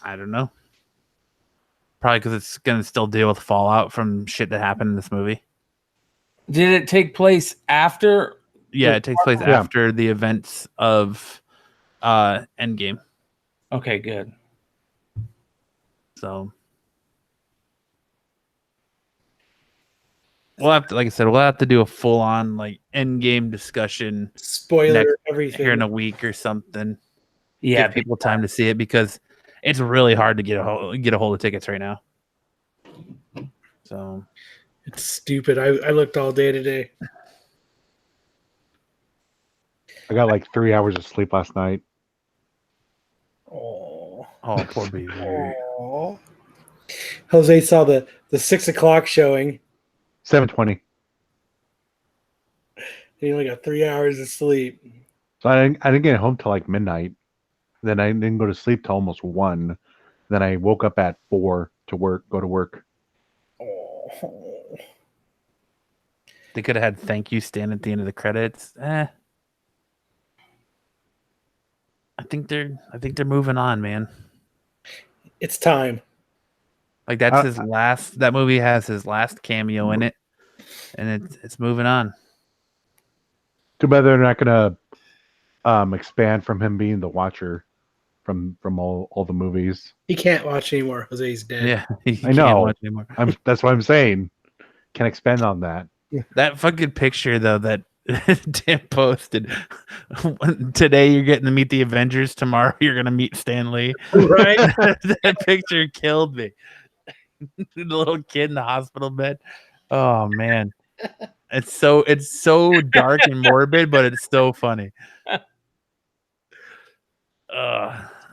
I don't know. Probably because it's going to still deal with fallout from shit that happened in this movie. Did it take place after? Yeah, it takes place after the events of Endgame. Okay, good. So we'll have to, like I said, we'll have to do a full-on like Endgame discussion Spoiler everything. here in a week or something. Yeah, Give people time to see it because it's really hard to get a hold of tickets right now. So It's stupid. I looked all day today. I got like 3 hours of sleep last night. Oh, poor baby. Jose saw the 6 o'clock showing. 7:20. He only got 3 hours of sleep. So I didn't get home till like midnight. Then I didn't go to sleep till almost 1. Then I woke up at 4 to go to work. Oh. They could have had thank you stand at the end of the credits. I think they're moving on, man. It's time. Like that's his last. That movie has his last cameo in it, and it's moving on. Too bad they're not gonna expand from him being the Watcher from all the movies. He can't watch anymore. Jose's dead. Yeah, he I know. can't watch anymore. That's what I'm saying. Can expand on that. That fucking picture though that Tim posted today. You're getting to meet the Avengers. Tomorrow you're gonna meet Stan Lee. Right? That picture killed me. The little kid in the hospital bed. Oh man. It's so dark and morbid, but it's so funny.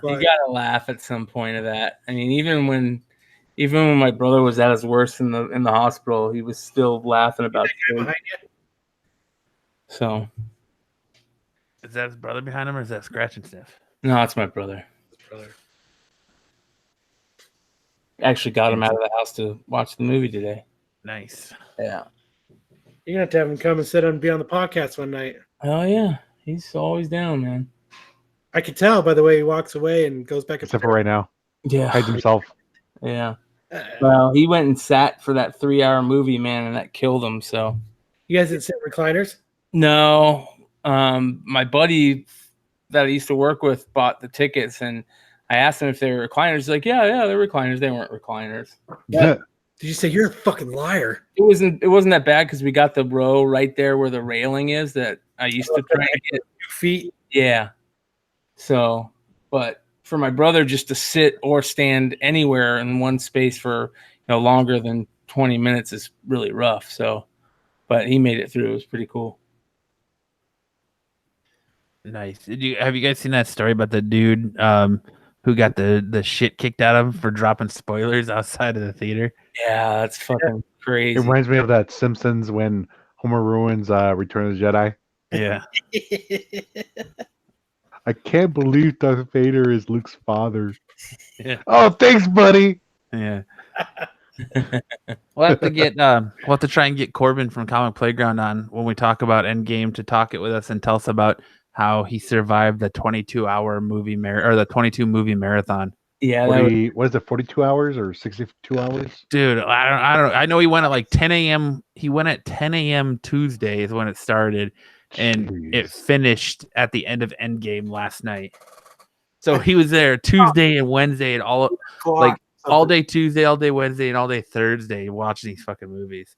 You gotta laugh at some point of that. I mean, even when my brother was at his worst in the hospital, he was still laughing about it. So, is that his brother behind him, or is that Scratch and Sniff? No, it's my brother. Actually got him out of the house to watch the movie today. Nice. Yeah. You're gonna have him come and sit and be on the podcast one night. Oh yeah, he's always down, man. I can tell by the way he walks away and goes back. Except for right now. Yeah. Hides himself. Yeah. Well, he went and sat for that 3-hour movie, man, and that killed him. So. You guys didn't sit in recliners? No. My buddy that I used to work with bought the tickets, and I asked him if they were recliners. He's like, yeah, they're recliners. They weren't recliners. Yeah. Did you say you're a fucking liar? It wasn't that bad because we got the row right there where the railing is that I used to try and get 2 feet. Yeah. So, but for my brother just to sit or stand anywhere in one space for longer than 20 minutes is really rough. So, but he made it through. It was pretty cool. Nice. Have you guys seen that story about the dude who got the shit kicked out of him for dropping spoilers outside of the theater? Yeah, that's fucking crazy. It reminds me of that Simpsons when Homer ruins Return of the Jedi. Yeah. I can't believe Darth Vader is Luke's father. Yeah. Oh, thanks, buddy. Yeah. We'll have to try and get Corbin from Comic Playground on when we talk about Endgame to talk it with us and tell us about how he survived the 22-hour movie or the 22 movie marathon. Yeah, what is it, 42 hours or 62 hours? Dude, I don't. I know he went at like 10 a.m. He went at 10 a.m. Tuesday is when it started, and it finished at the end of Endgame last night. So he was there Tuesday and Wednesday and all day Tuesday, all day Wednesday, and all day Thursday watching these fucking movies.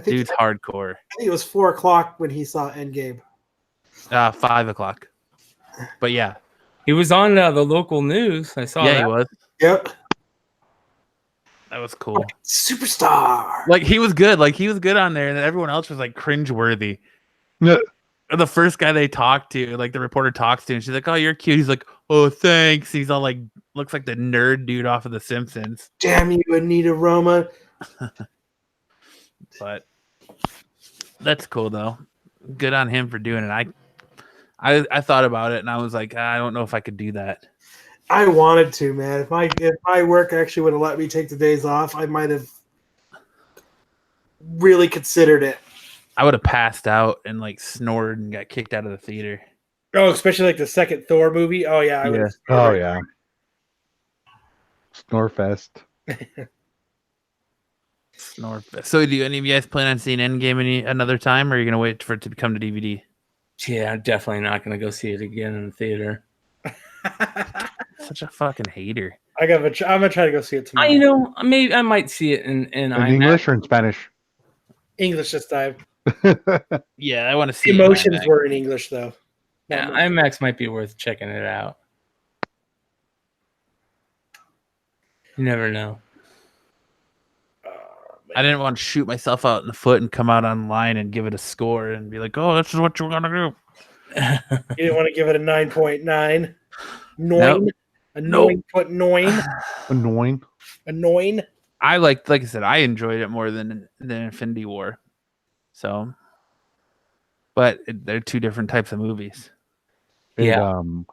Dude's hardcore. I think it was 4:00 when he saw Endgame. 5:00. But yeah. He was on the local news. I saw that. Yeah, he was. Yep. That was cool. Superstar. Like, he was good. Like, he was good on there, and then everyone else was, like, cringeworthy. No. The first guy they talked to, like, the reporter talks to, and she's like, oh, you're cute. He's like, oh, thanks. He's all, like, looks like the nerd dude off of The Simpsons. Damn you, Anita Roma. But that's cool, though. Good on him for doing it. I thought about it, and I was like, I don't know if I could do that. I wanted to, man. If my work actually would have let me take the days off, I might have really considered it. I would have passed out and like snored and got kicked out of the theater. Oh, especially like the second Thor movie. Oh yeah. Oh yeah. Snorefest. Snorefest. So, do any of you guys plan on seeing Endgame another time, or are you gonna wait for it to come to DVD? Yeah, I'm definitely not going to go see it again in the theater. Such a fucking hater. I'm gonna try to go see it tomorrow. Maybe I might see it in English or in Spanish? English this time. Yeah, I want to see Emotions were in English though. Yeah, IMAX might be worth checking it out. You never know. I didn't want to shoot myself out in the foot and come out online and give it a score and be like, oh, this is what you're gonna do. You didn't want to give it a 9.9. Nope. A 9.9. Annoying. I like I said, I enjoyed it more than Infinity War. So, but they're two different types of movies. They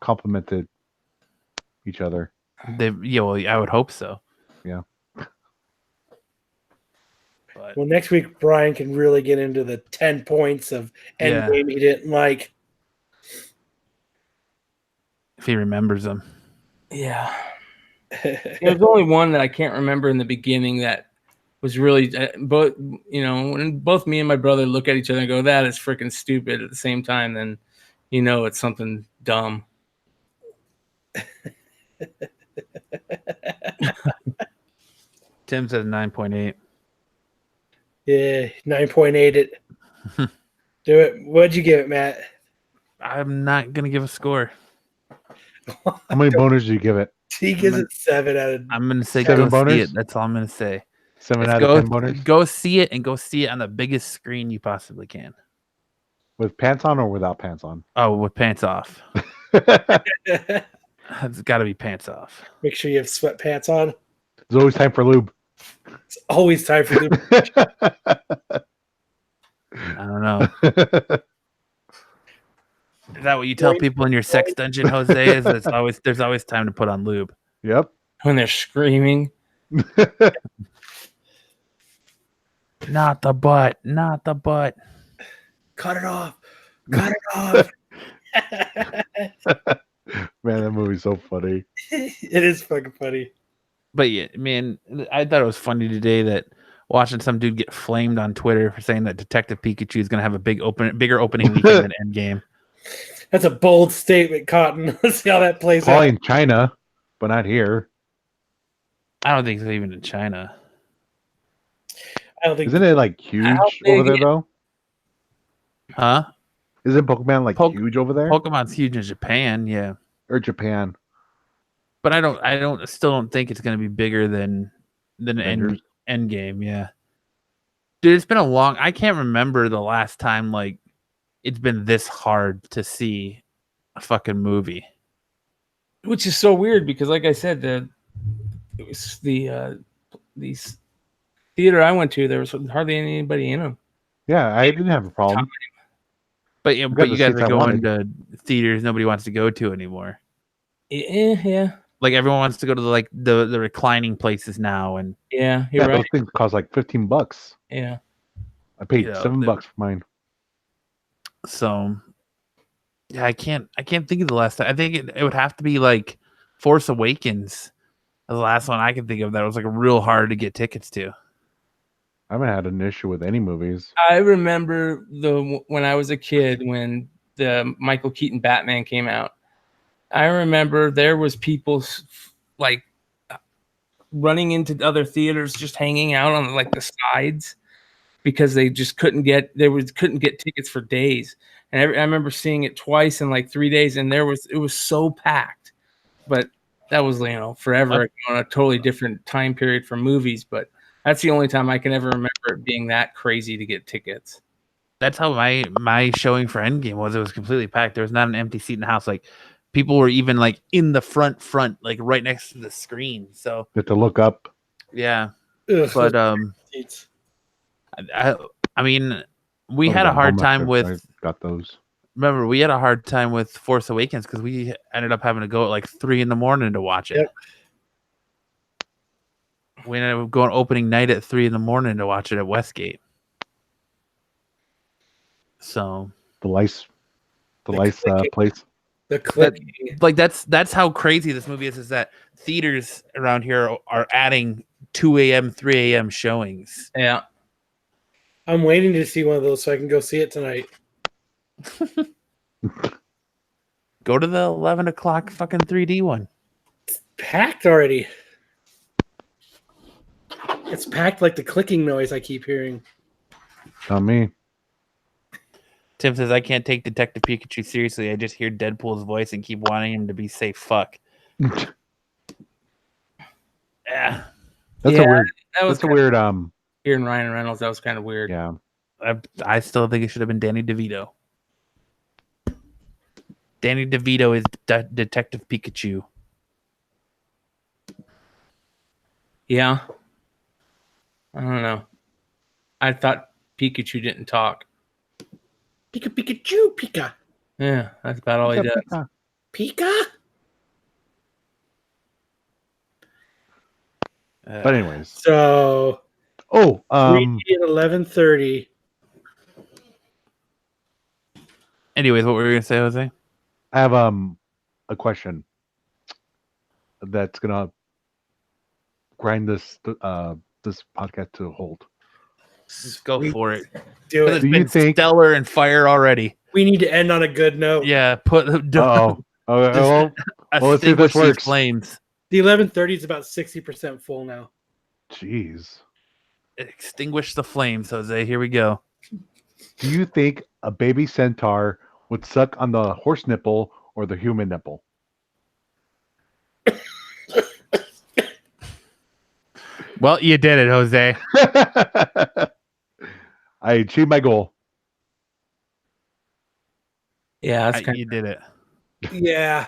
complemented each other. I would hope so. Yeah. But, well, next week Brian can really get into the 10 points of Endgame he didn't like. If he remembers them. Yeah. There's only one that I can't remember in the beginning that was really both. When both me and my brother look at each other and go, "That is freaking stupid," at the same time, then it's something dumb. Tim says 9.8. Yeah, 9.8 it. Do it. What'd you give it, Matt? I'm not gonna give a score. How many boners do you give it? He gives it 7 out of. I'm gonna say 7 go boners? see it. That's all I'm gonna say. 7 Just out of 10 boners. go see it and go see it on the biggest screen you possibly can. With pants on or without pants on? Oh, with pants off. It's got to be pants off. Make sure you have sweatpants on. There's always time for lube. It's always time for lube. I don't know. Is that what you tell people in your sex dungeon, Jose? Is there's always time to put on lube? Yep. When they're screaming. Not the butt. Not the butt. Cut it off. Cut it off. Man, that movie's so funny. It is fucking funny. But yeah, man, I thought it was funny today that watching some dude get flamed on Twitter for saying that Detective Pikachu is going to have a bigger opening weekend than Endgame. That's a bold statement, Cotton. Let's see how that plays Probably out. in China, but not here. I don't think it's even in China. I don't think. Isn't it like huge over there though? Huh? Isn't Pokemon like huge over there? Pokemon's huge in Japan, yeah. Or Japan? But I still don't think it's going to be bigger than Endgame, yeah. Dude, it's been I can't remember the last time like it's been this hard to see a fucking movie. Which is so weird because, like I said, it was the theater I went to, there was hardly anybody in them. Yeah, I didn't have a problem. But you guys are going to theaters nobody wants to go to anymore. Yeah. Like everyone wants to go to the reclining places now, and yeah, you're right. Those things cost like $15. Yeah, I paid $7 for mine. So, yeah, I can't think of the last time. I think it would have to be like Force Awakens, the last one I can think of that was like real hard to get tickets to. I haven't had an issue with any movies. I remember when I was a kid when the Michael Keaton Batman came out. I remember there was people like running into other theaters, just hanging out on like the sides because they just couldn't get tickets for days. And I remember seeing it twice in like 3 days, and it was so packed. But that was forever on a totally different time period for movies. But that's the only time I can ever remember it being that crazy to get tickets. That's how my showing for Endgame was. It was completely packed. There was not an empty seat in the house. Like people were even like in the front, like right next to the screen. So You have to look up. yeah, Ugh, but I mean, we had a hard time with. I got those. Remember, we had a hard time with Force Awakens because we ended up having to go at like 3 a.m. to watch it. Yep. We ended up going opening night at 3 a.m. to watch it at Westgate. So The lice place. the clip. like that's how crazy this movie is that theaters around here are adding 2 a.m., 3 a.m. showings. Yeah. I'm waiting to see one of those so I can go see it tonight. Go to the 11 o'clock fucking 3D one. Packed already. It's packed like the clicking noise I keep hearing. Not me. Tim says, I can't take Detective Pikachu seriously. I just hear Deadpool's voice and keep wanting him to be safe. Fuck. Yeah. That's a weird. That's a weird. Hearing Ryan Reynolds, that was kind of weird. Yeah. I still think it should have been Danny DeVito. Danny DeVito is Detective Pikachu. Yeah. I don't know. I thought Pikachu didn't talk. Pikachu, Pika. Yeah, that's about all he does. Pika? But anyways. So 3D at 11:30. Anyways, what were you gonna say, Jose? I have a question that's gonna grind this podcast to a halt. Just go for it. Do it. It's been stellar and fire already. We need to end on a good note. Yeah, let's see if this works. Flames. The 11:30 is about 60% full now. Jeez. Extinguish the flames, Jose. Here we go. Do you think a baby centaur would suck on the horse nipple or the human nipple? Well, you did it, Jose. I achieved my goal. Yeah, that's kind You did it. Yeah.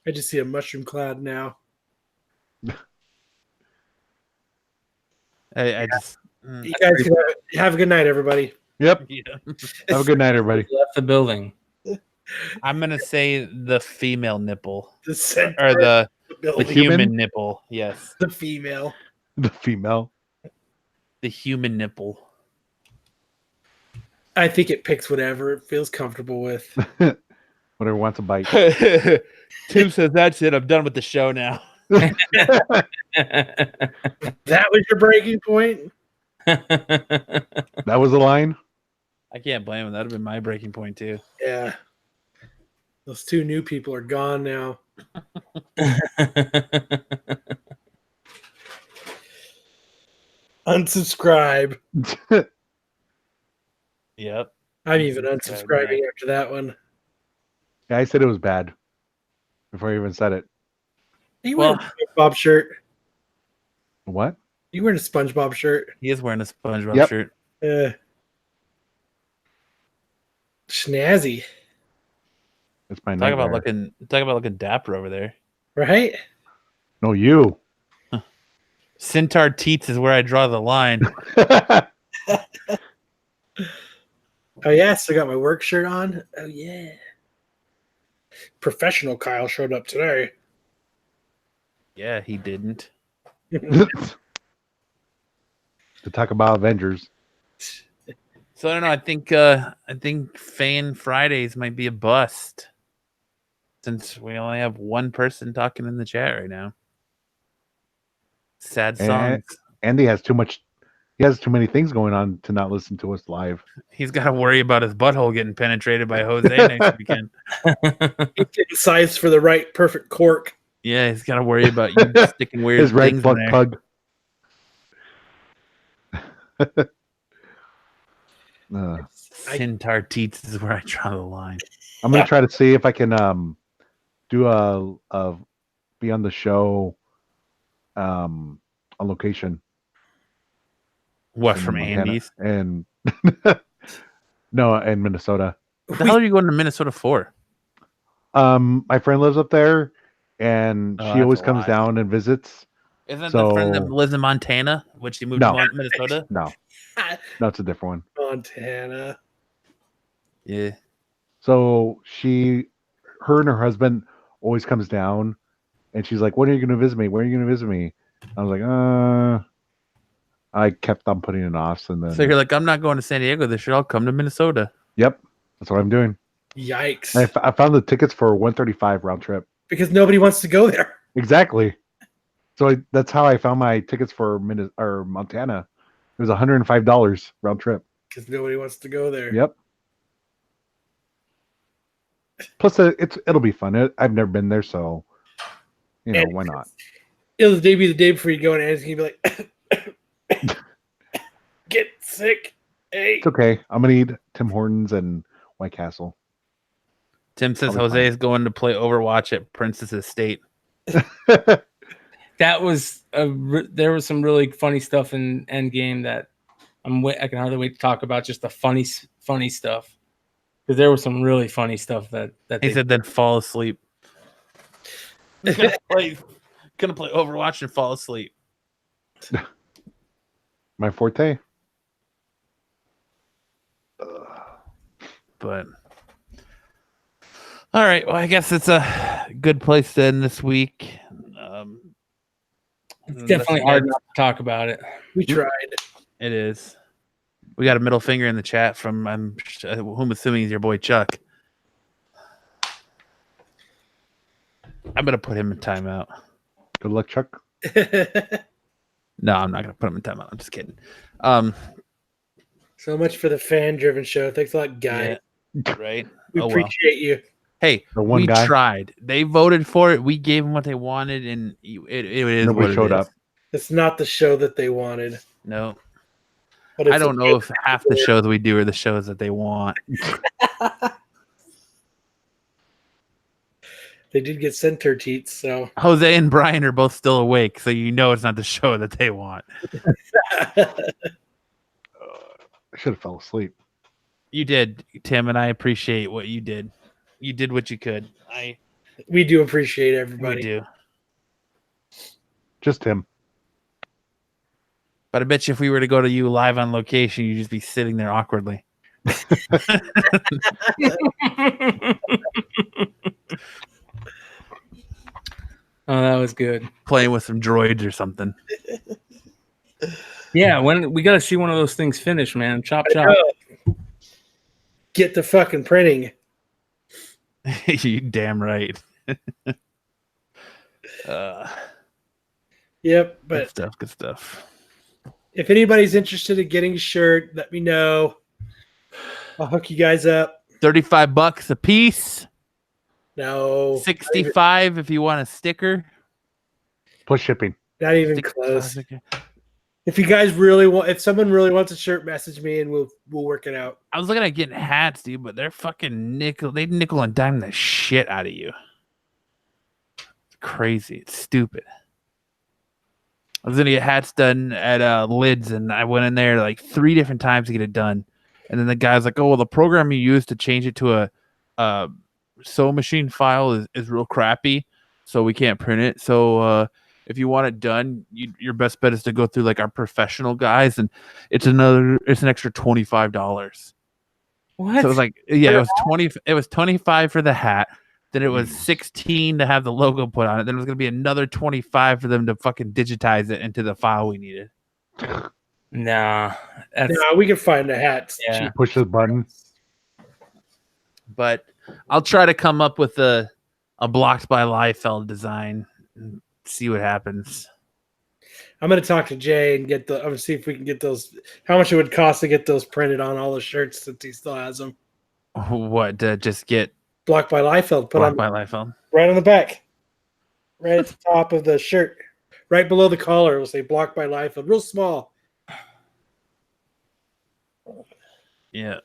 I just see a mushroom cloud now. I just. You guys can have a good night, everybody. Yep. Yeah. Have a good night, everybody. left the building. I'm gonna say the female nipple The center or the building. human human? nipple. Yes, The female. The female. the human nipple. I think it picks whatever it feels comfortable with. Whatever wants a bite. Tim says that's it. I'm done with the show now. That was your breaking point? That was the line. I can't blame him. That'd have been my breaking point too. Yeah. Those two new people are gone now. Unsubscribe. Yep. I'm even Unsubscribe, unsubscribing yeah. after that one. Yeah, I said it was bad before I even said it. Are you wearing a SpongeBob shirt? What? You wearing a SpongeBob shirt? He is wearing a SpongeBob Yep. shirt. Snazzy, It's my Talk about nightmare. looking dapper over there. right? No, you. Centaur teats is where I draw the line. Oh yeah, still got my work shirt on. Oh yeah. Professional Kyle showed up today. Yeah, he didn't. To talk about Avengers. So I don't know. I think Fan Fridays might be a bust since we only have one person talking in the chat right now. Sad songs. Andy has too much. He has too many things going on to not listen to us live. He's got to worry about his butthole getting penetrated by Jose next weekend. He's getting sized for the right perfect cork. Yeah, he's got to worry about you sticking weird His red things plug in there. pug. Centaur teats is where I draw the line. I'm gonna try to see if I can do a be on the show on location. What, in from Montana. Andy's? And no, in Minnesota. What the hell are you going to Minnesota for? My friend lives up there, and Oh, she that's always a comes lie. down and visits. Isn't that the friend that So- lives in Montana, which he moved No. to Minnesota? No, it's a different one. Montana. Yeah. So her and her husband always comes down, and she's like, "When are you going to visit me? When are you going to visit me?" I was like, I kept on putting it off, and then So you're like, I'm not going to San Diego this year. I'll come to Minnesota. yep, that's what I'm doing. Yikes. And I found the tickets for 135 round trip. Because nobody wants to go there. Exactly. So that's how I found my tickets for Montana. It was $105 round trip. Because nobody wants to go there. Yep. Plus, it'll be fun. I've never been there, so And why not? It'll be the day before you go, and Andy's gonna be like, "Get sick, hey." It's okay. I'm gonna eat Tim Hortons and White Castle. Tim says I'll be Jose fine. is going to play Overwatch at Princess Estate. That was there was some really funny stuff in Endgame that I can hardly wait to talk about. Just the funny stuff, because there was some really funny stuff that He they said then fall asleep. He's gonna play Overwatch and fall asleep. My forte. But all right, well, I guess it's a good place to end this week. it's definitely hard not to talk about it. We tried. It is. We got a middle finger in the chat from whom assuming is your boy Chuck. I'm gonna put him in timeout. Good luck, Chuck. No, I'm not gonna put him in timeout. I'm just kidding. So much for the fan-driven show. Thanks a lot, guy. Yeah, right. We Oh, well. appreciate you. Hey, The one we guy. tried. They voted for it. We gave them what they wanted, and it is Nobody what it showed is. up. It's not the show that they wanted. No, But I don't know if half the shows we do are the shows that they want. They did get center teats, so Jose and Brian are both still awake, so you know it's not the show that they want. I should have fell asleep. You did, Tim, and I appreciate what you did. You did what you could. We do appreciate everybody. We do. Just him. But I bet you if we were to go to you live on location, you'd just be sitting there awkwardly. Oh, that was good. Playing with some droids or something. Yeah, when we got to see one of those things finish, man. Chop, chop. Get the fucking printing. You damn right. Yep, Good but stuff. Good stuff. if anybody's interested in getting a shirt, let me know. I'll hook you guys up. $35 a piece. No, 65 if you want a sticker. Plus shipping. not even 65 close. sticker. If you guys really want, if someone really wants a shirt, message me and we'll work it out. I was looking at getting hats, dude, but they're fucking nickel. They nickel and dime the shit out of you. It's crazy. It's stupid. I was gonna get hats done at Lids, and I went in there like 3 different times to get it done. And then the guy's like, "Oh, well, the program you use to change it to a sewing machine file is real crappy, so we can't print it. So if you want it done, your best bet is to go through like our professional guys, and it's an extra $25." What? So it was like, yeah, it was 20. It was 25 for the hat. Then it was 16 to have the logo put on it. Then it was gonna be another 25 for them to fucking digitize it into the file we needed. Nah. That's, No, we can find a hat. yeah. Push the button. But I'll try to come up with a blocked by Liefeld design and see what happens. I'm gonna talk to Jay and I'm gonna see if we can get those. How much it would cost to get those printed on all the shirts since he still has them. What to just get Blocked by Liefeld. Put blocked on by Liefeld? right on the back, right at the top of the shirt, right below the collar. It'll say "Blocked by Liefeld," real small. Yeah.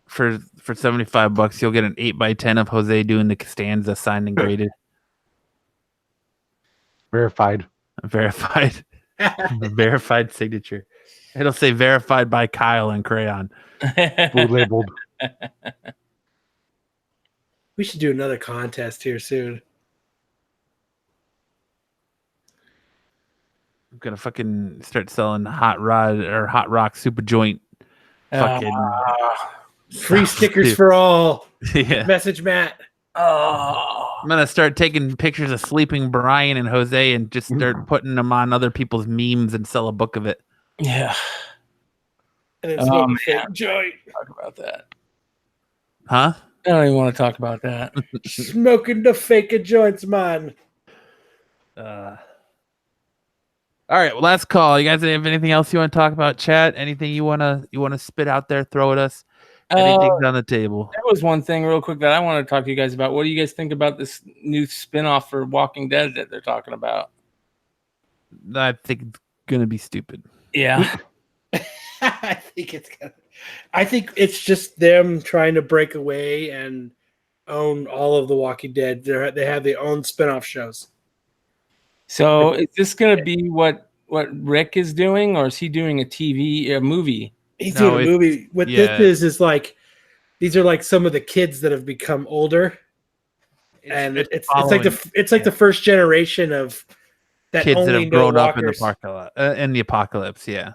For $75, you'll get an 8x10 of Jose doing the Costanza signed and graded. Verified. Verified. Verified signature. It'll say verified by Kyle in crayon. Blue labeled. We should do another contest here soon. I'm gonna fucking start selling hot rock super joint. Fucking Free stickers for all. yeah. Message Matt. I'm gonna start taking pictures of sleeping Brian and Jose and just start putting them on other people's memes and sell a book of it. Yeah. And then smoke a fake joint. Talk about that. Huh? I don't even want to talk about that. Smoking the fake joints, man. All right, well, last call. You guys have anything else you want to talk about? Chat? Anything you wanna spit out there? Throw at us. Anything's on the table. There was one thing real quick that I want to talk to you guys about. What do you guys think about this new spinoff for Walking Dead that they're talking about? I think it's gonna be stupid. Yeah. I think it's just them trying to break away and own all of the Walking Dead. They have their own spin-off shows. So is this going to be what Rick is doing, or is he doing a movie? He's doing a movie. What this is like, these are like some of the kids that have become older, and it's like the first generation of that kids that only have know grown up walkers. in the apocalypse. Yeah.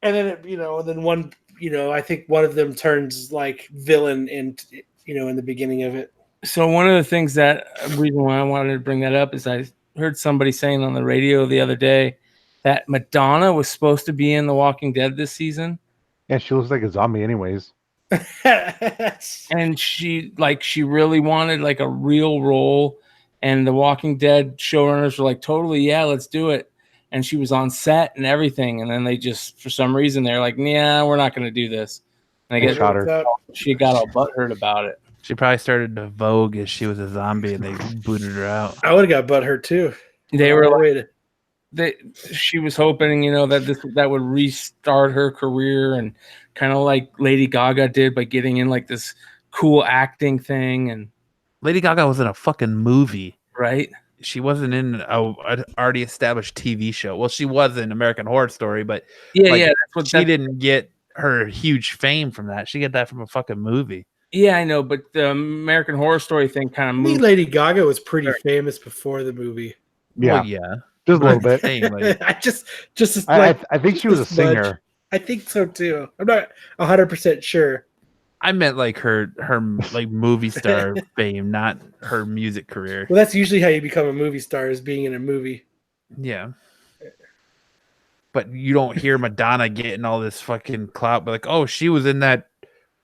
And then then one, I think one of them turns like villain in the beginning of it. So one of the things reason why I wanted to bring that up is I heard somebody saying on the radio the other day that Madonna was supposed to be in The Walking Dead this season. Yeah, she looks like a zombie anyways. And she really wanted like a real role, and The Walking Dead showrunners were like, totally, yeah, let's do it. And she was on set and everything, and then they just, for some reason, they're like, "Yeah, we're not going to do this." And I guess she got all butthurt about it. She probably started to Vogue as she was a zombie, and they booted her out. I would have got butthurt too. They were like, she was hoping, that would restart her career, and kind of like Lady Gaga did by getting in like this cool acting thing, and Lady Gaga was in a fucking movie. Right? She wasn't in an already established TV show. Well, she was in American Horror Story, but Yeah. She didn't get her huge fame from that. She got that from a fucking movie. Yeah, I know, but the American Horror Story thing kind of I think moved. Lady Gaga was pretty famous before the movie. Yeah, Well, yeah. just a little bit. Saying, like, I just I think she was a just smudge. singer. I think so too. I'm not 100% sure. I meant like her like movie star fame, not her music career. Well, that's usually how you become a movie star, is being in a movie. Yeah. But you don't hear Madonna getting all this fucking clout, but like, oh, she was in that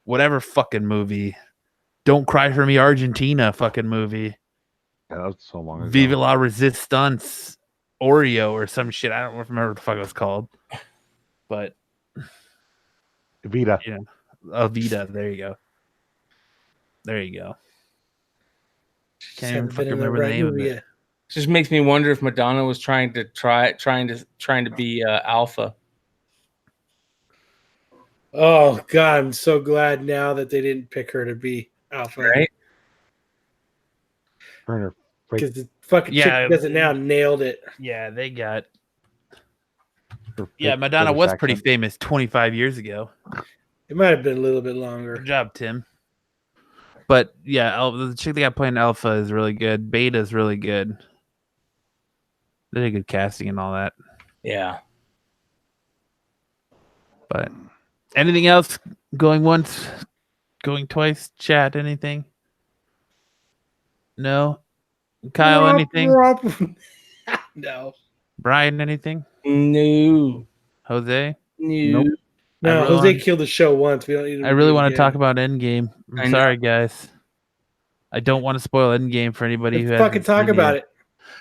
whatever fucking movie. Don't Cry for Me Argentina fucking movie. Yeah, that was so long ago. Viva la Resistance Oreo or some shit. I don't remember what the fuck it was called. But Vita. yeah. Avita. There you go. There you go. Can't even fucking remember the name of it. Just makes me wonder if Madonna was trying to be alpha. Oh God, I'm so glad now that they didn't pick her to be alpha. Right? Turner. Because the fucking chick does it now nailed it. Yeah, they got. Yeah, Madonna was pretty famous 25 years ago. It might have been a little bit longer. Good job, Tim. But yeah, the chick they got playing Alpha is really good. Beta is really good. They did good casting and all that. Yeah. But anything else? Going once, going twice? Chat, anything? No? Kyle, anything? No. Brian, anything? No. Jose? Nope. No, Jose killed the show once. We don't need. I really want to talk about Endgame. I'm sorry, guys. I don't want to spoil Endgame for anybody who hasn't fucking talk about it.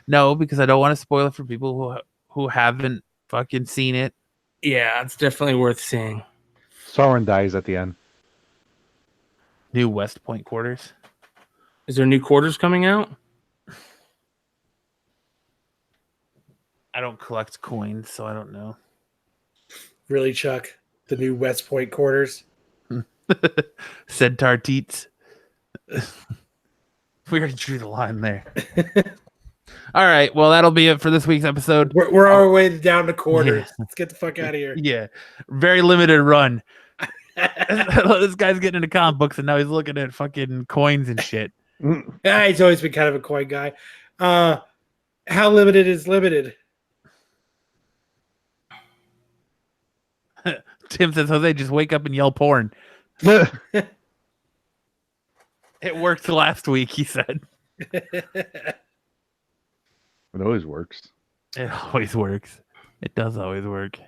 No, because I don't want to spoil it for people who haven't fucking seen it. Yeah, it's definitely worth seeing. Sauron dies at the end. New West Point quarters. Is there new quarters coming out? I don't collect coins, so I don't know. Really, Chuck? The new West Point quarters? Centaur teats. We already drew the line there. All right. Well, that'll be it for this week's episode. We're on our way down to quarters. Yeah. Let's get the fuck out of here. Yeah. Very limited run. This guy's getting into comic books and now he's looking at fucking coins and shit. Yeah, he's always been kind of a coin guy. How limited is limited? Tim says, Jose, just wake up and yell porn. It worked last week, he said. It always works. It always works. It does always work.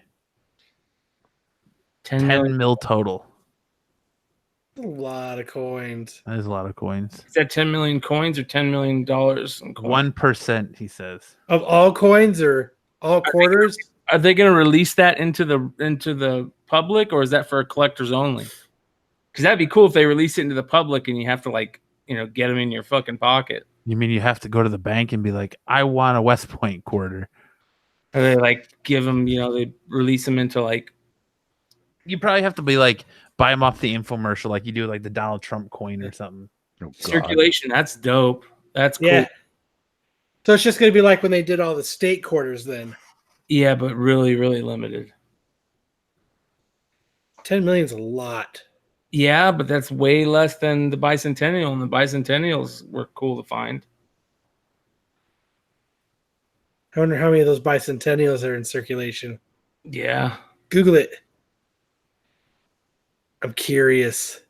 10 mil total. A lot of coins. That is a lot of coins. Is that 10 million coins or $10 million in coins? 1%, he says. Of all coins or all quarters? Are they going to release that into the public, or is that for collectors only? Because that'd be cool if they release it into the public and you have to get them in your fucking pocket. You mean you have to go to the bank and be like, I want a West Point quarter? Or they give them, they release them into You probably have to be buy them off the infomercial like you do the Donald Trump coin or something. Oh, circulation. That's dope. That's cool. Yeah. So it's just going to be like when they did all the state quarters then. Yeah, but really, really limited. 10 million is a lot. Yeah, but that's way less than the bicentennial, and the bicentennials were cool to find. I wonder how many of those bicentennials are in circulation. Yeah. Google it. I'm curious.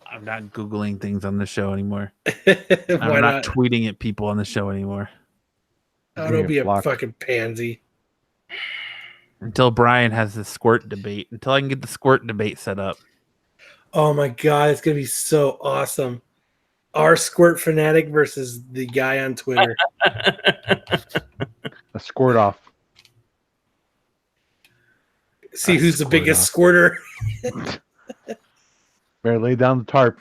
I'm not Googling things on the show anymore. Why I'm not not? tweeting at people on the show anymore. Oh, don't be a fucking pansy. Until Brian has the squirt debate. Until I can get the squirt debate set up. Oh my God, it's going to be so awesome. Our squirt fanatic versus the guy on Twitter. A squirt off. See who's the biggest squirter. Better lay down the tarp.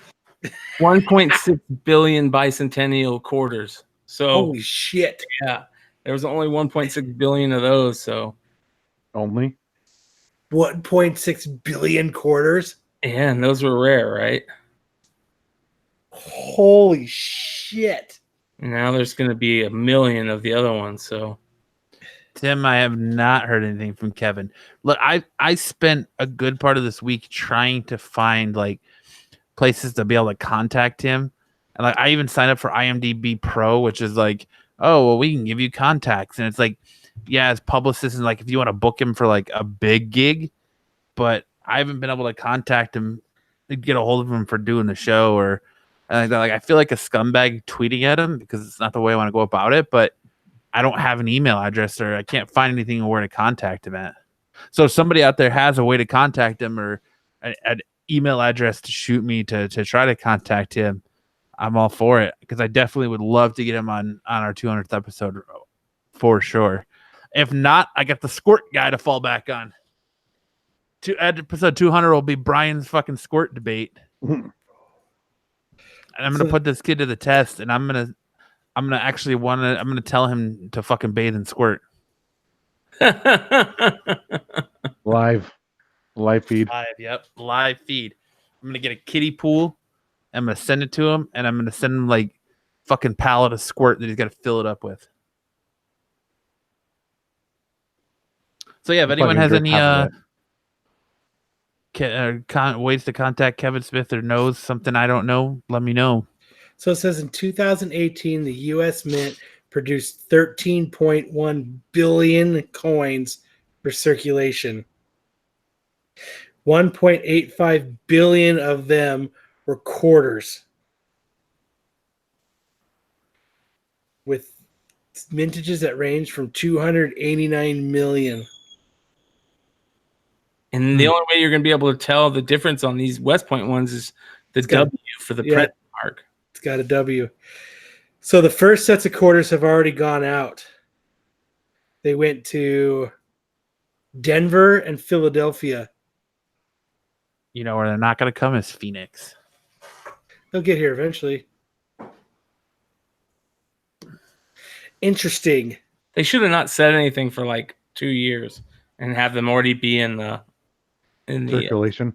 1.6 billion bicentennial quarters. So holy shit. Yeah. There was only 1.6 billion of those, so only 1.6 billion quarters. Yeah, and those were rare, right? Holy shit. shit. Now there's going to be 1 million of the other ones. So, Tim, I have not heard anything from Kevin. Look, I spent a good part of this week trying to find like places to be able to contact him, and like I even signed up for IMDb Pro, which is like, oh well, we can give you contacts, and it's like, yeah, as publicist, and like if you want to book him for like a big gig, but I haven't been able to contact him, get a hold of him for doing the show, or like I feel like a scumbag tweeting at him because it's not the way I want to go about it, but I don't have an email address or I can't find anything where to contact him at. So if somebody out there has a way to contact him or an email address to shoot me to try to contact him, I'm all for it because I definitely would love to get him on our 200th episode for sure. If not, I got the squirt guy to fall back on. Episode 200 will be Brian's fucking squirt debate. And I'm going to put this kid to the test, and I'm going to tell him to fucking bathe and squirt. Live feed. Live feed. I'm gonna get a kiddie pool. I'm gonna send it to him, and I'm gonna send him like fucking pallet of squirt that he's got to fill it up with. So yeah, if anyone has any ways to contact Kevin Smith or knows something I don't know, let me know. So it says in 2018, the U.S. Mint produced 13.1 billion coins for circulation. 1.85 billion of them were quarters, with mintages that range from 289 million. And the only way you're going to be able to tell the difference on these West Point ones is the W for the print mark. It's got a W. So the first sets of quarters have already gone out. They went to Denver and Philadelphia. You know where they're not going to come is Phoenix. They'll get here eventually. Interesting. They should have not said anything for like 2 years and have them already be in the circulation.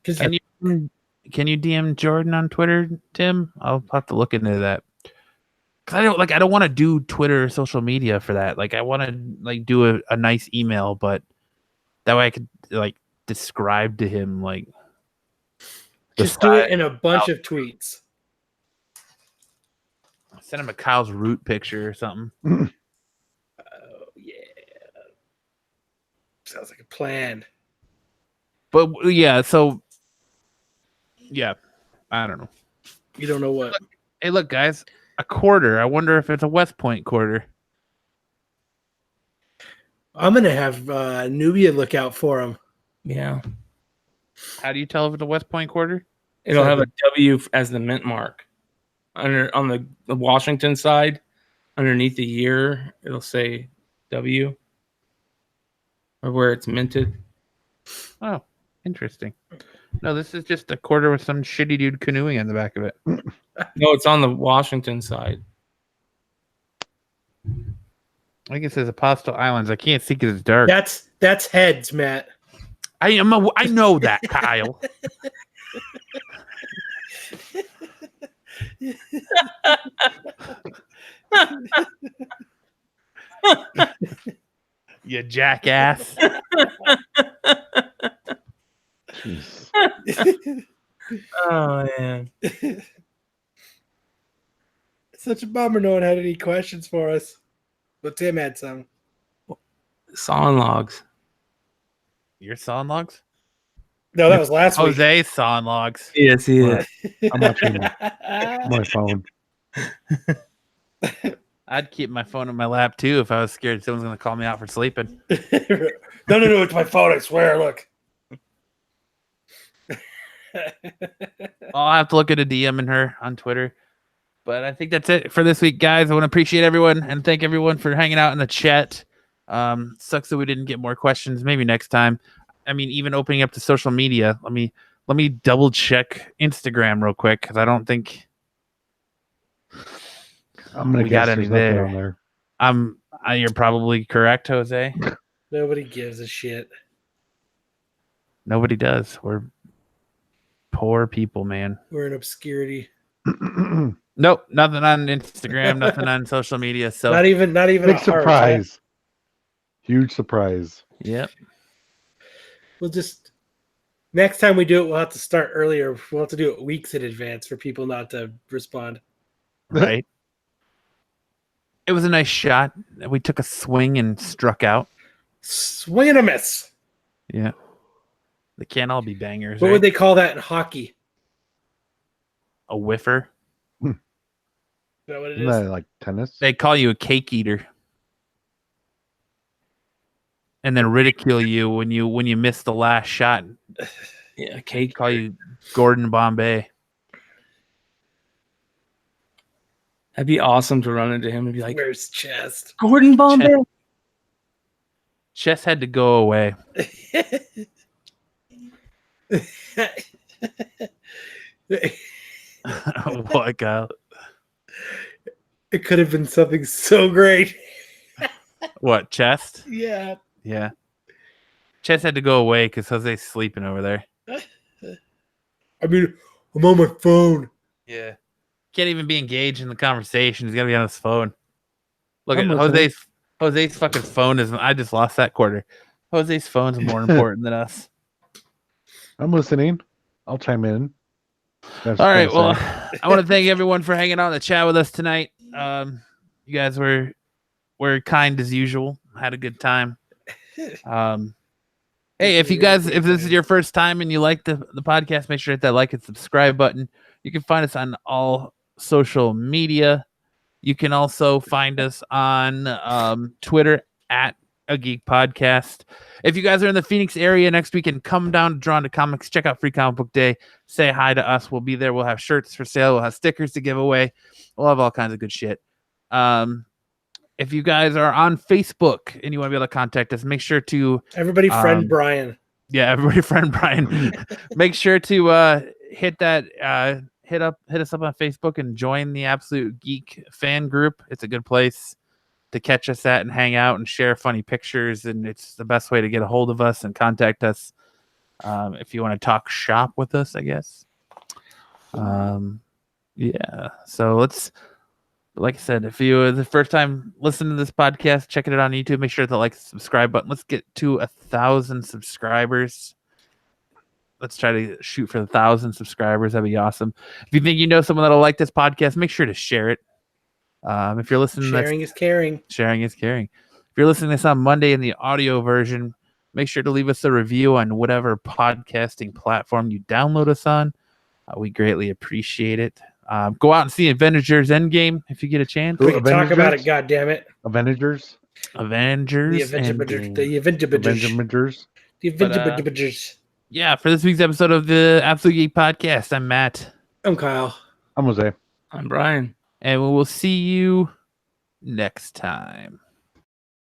Can you DM Jordan on Twitter, Tim? I'll have to look into that. Cause I don't want to do Twitter or social media for that. Like I want to like do a nice email, but that way I could like describe to him like just do it in a bunch of tweets. Send him a Kyle's root picture or something. Oh yeah. Sounds like a plan. But yeah, so yeah, I don't know. You don't know what? Hey, look, guys, a quarter. I wonder if it's a West Point quarter. I'm gonna have Nubia look out for him. Yeah. How do you tell if it's a West Point quarter? It'll have a W as the mint mark. On the Washington side, underneath the year, it'll say W. Or where it's minted. Oh, interesting. No, this is just a quarter with some shitty dude canoeing in the back of it. No, it's on the Washington side. I think it says Apostle Islands. I can't see because it's dark. That's heads, Matt. I know that, Kyle. You jackass. Oh man. It's such a bummer no one had any questions for us. But Tim had some. Sawn logs. Your sawn logs? No, that was last week. Jose sawn logs. Yes, he is. I'm watching my phone. I'd keep my phone in my lap too if I was scared someone's going to call me out for sleeping. No, it's my phone. I swear. Look. I'll have to look at a DM in her on Twitter. But I think that's it for this week, guys. I want to appreciate everyone and thank everyone for hanging out in the chat. Sucks that we didn't get more questions. Maybe next time. I mean, even opening up to social media. Let me double check Instagram real quick because I don't think I'm gonna guess there's nothing on there. You're probably correct, Jose. Nobody gives a shit. Nobody does. We're poor people, man. We're in obscurity. Nope, nothing on Instagram, nothing on social media. So Not even Big a heart, surprise. Huge surprise. yep. We'll just next time we do it, we'll have to start earlier. We'll have to do it weeks in advance for people not to respond. Right. It was a nice shot. We took a swing and struck out. Swing and a miss. Yeah. They can't all be bangers. What right? would they call that in hockey? A whiffer. Is that what it Isn't is? that like tennis? They call you a cake eater. And then ridicule you when you miss the last shot. Yeah, cake. Call you Gordon Bombay. That'd be awesome to run into him and be like, Where's chest? Gordon Bombay. Chess had to go away. What, Kyle? It could have been something so great. What, chest? Yeah. Yeah. Chess had to go away because Jose's sleeping over there. I mean, I'm on my phone. Yeah. Can't even be engaged in the conversation. He's got to be on his phone. Look I'm at listening. Jose's fucking phone is. I just lost that quarter. Jose's phone's more important than us. I'm listening. I'll chime in. That's All right. what I'm Well, saying. I want to thank everyone for hanging out in the chat with us tonight. You guys were kind as usual. Had a good time. Hey, if this is your first time and you like the podcast, make sure to hit that like and subscribe button. You can find us on all social media. You can also find us on Twitter at A Geek Podcast. If you guys are in the Phoenix area next week and come down to Drawn to Comics, check out Free Comic Book Day. Say hi to us. We'll be there. We'll have shirts for sale. We'll have stickers to give away. We'll have all kinds of good shit. If you guys are on Facebook and you want to be able to contact us, make sure to Everybody friend Brian. yeah, everybody friend Brian. Make sure to hit us up on Facebook and join the Absolute Geek fan group. It's a good place to catch us at and hang out and share funny pictures, and it's the best way to get a hold of us and contact us if you want to talk shop with us, I guess. Yeah, so let's, like I said, if you are the first time listening to this podcast, checking it on YouTube, make sure to like, subscribe button. Let's get to 1,000 subscribers. Let's try to shoot for 1,000 subscribers. That'd be awesome. If you think you know someone that'll like this podcast, make sure to share it. If you're listening, Sharing is caring. Sharing is caring. If you're listening to this on Monday in the audio version, make sure to leave us a review on whatever podcasting platform you download us on. We greatly appreciate it. Go out and see Avengers Endgame if you get a chance. We can talk about it, goddammit. Avengers. The Avengers. Yeah, for this week's episode of the Absolute Geek Podcast, I'm Matt. I'm Kyle. I'm Jose. I'm Brian. And we will see you next time.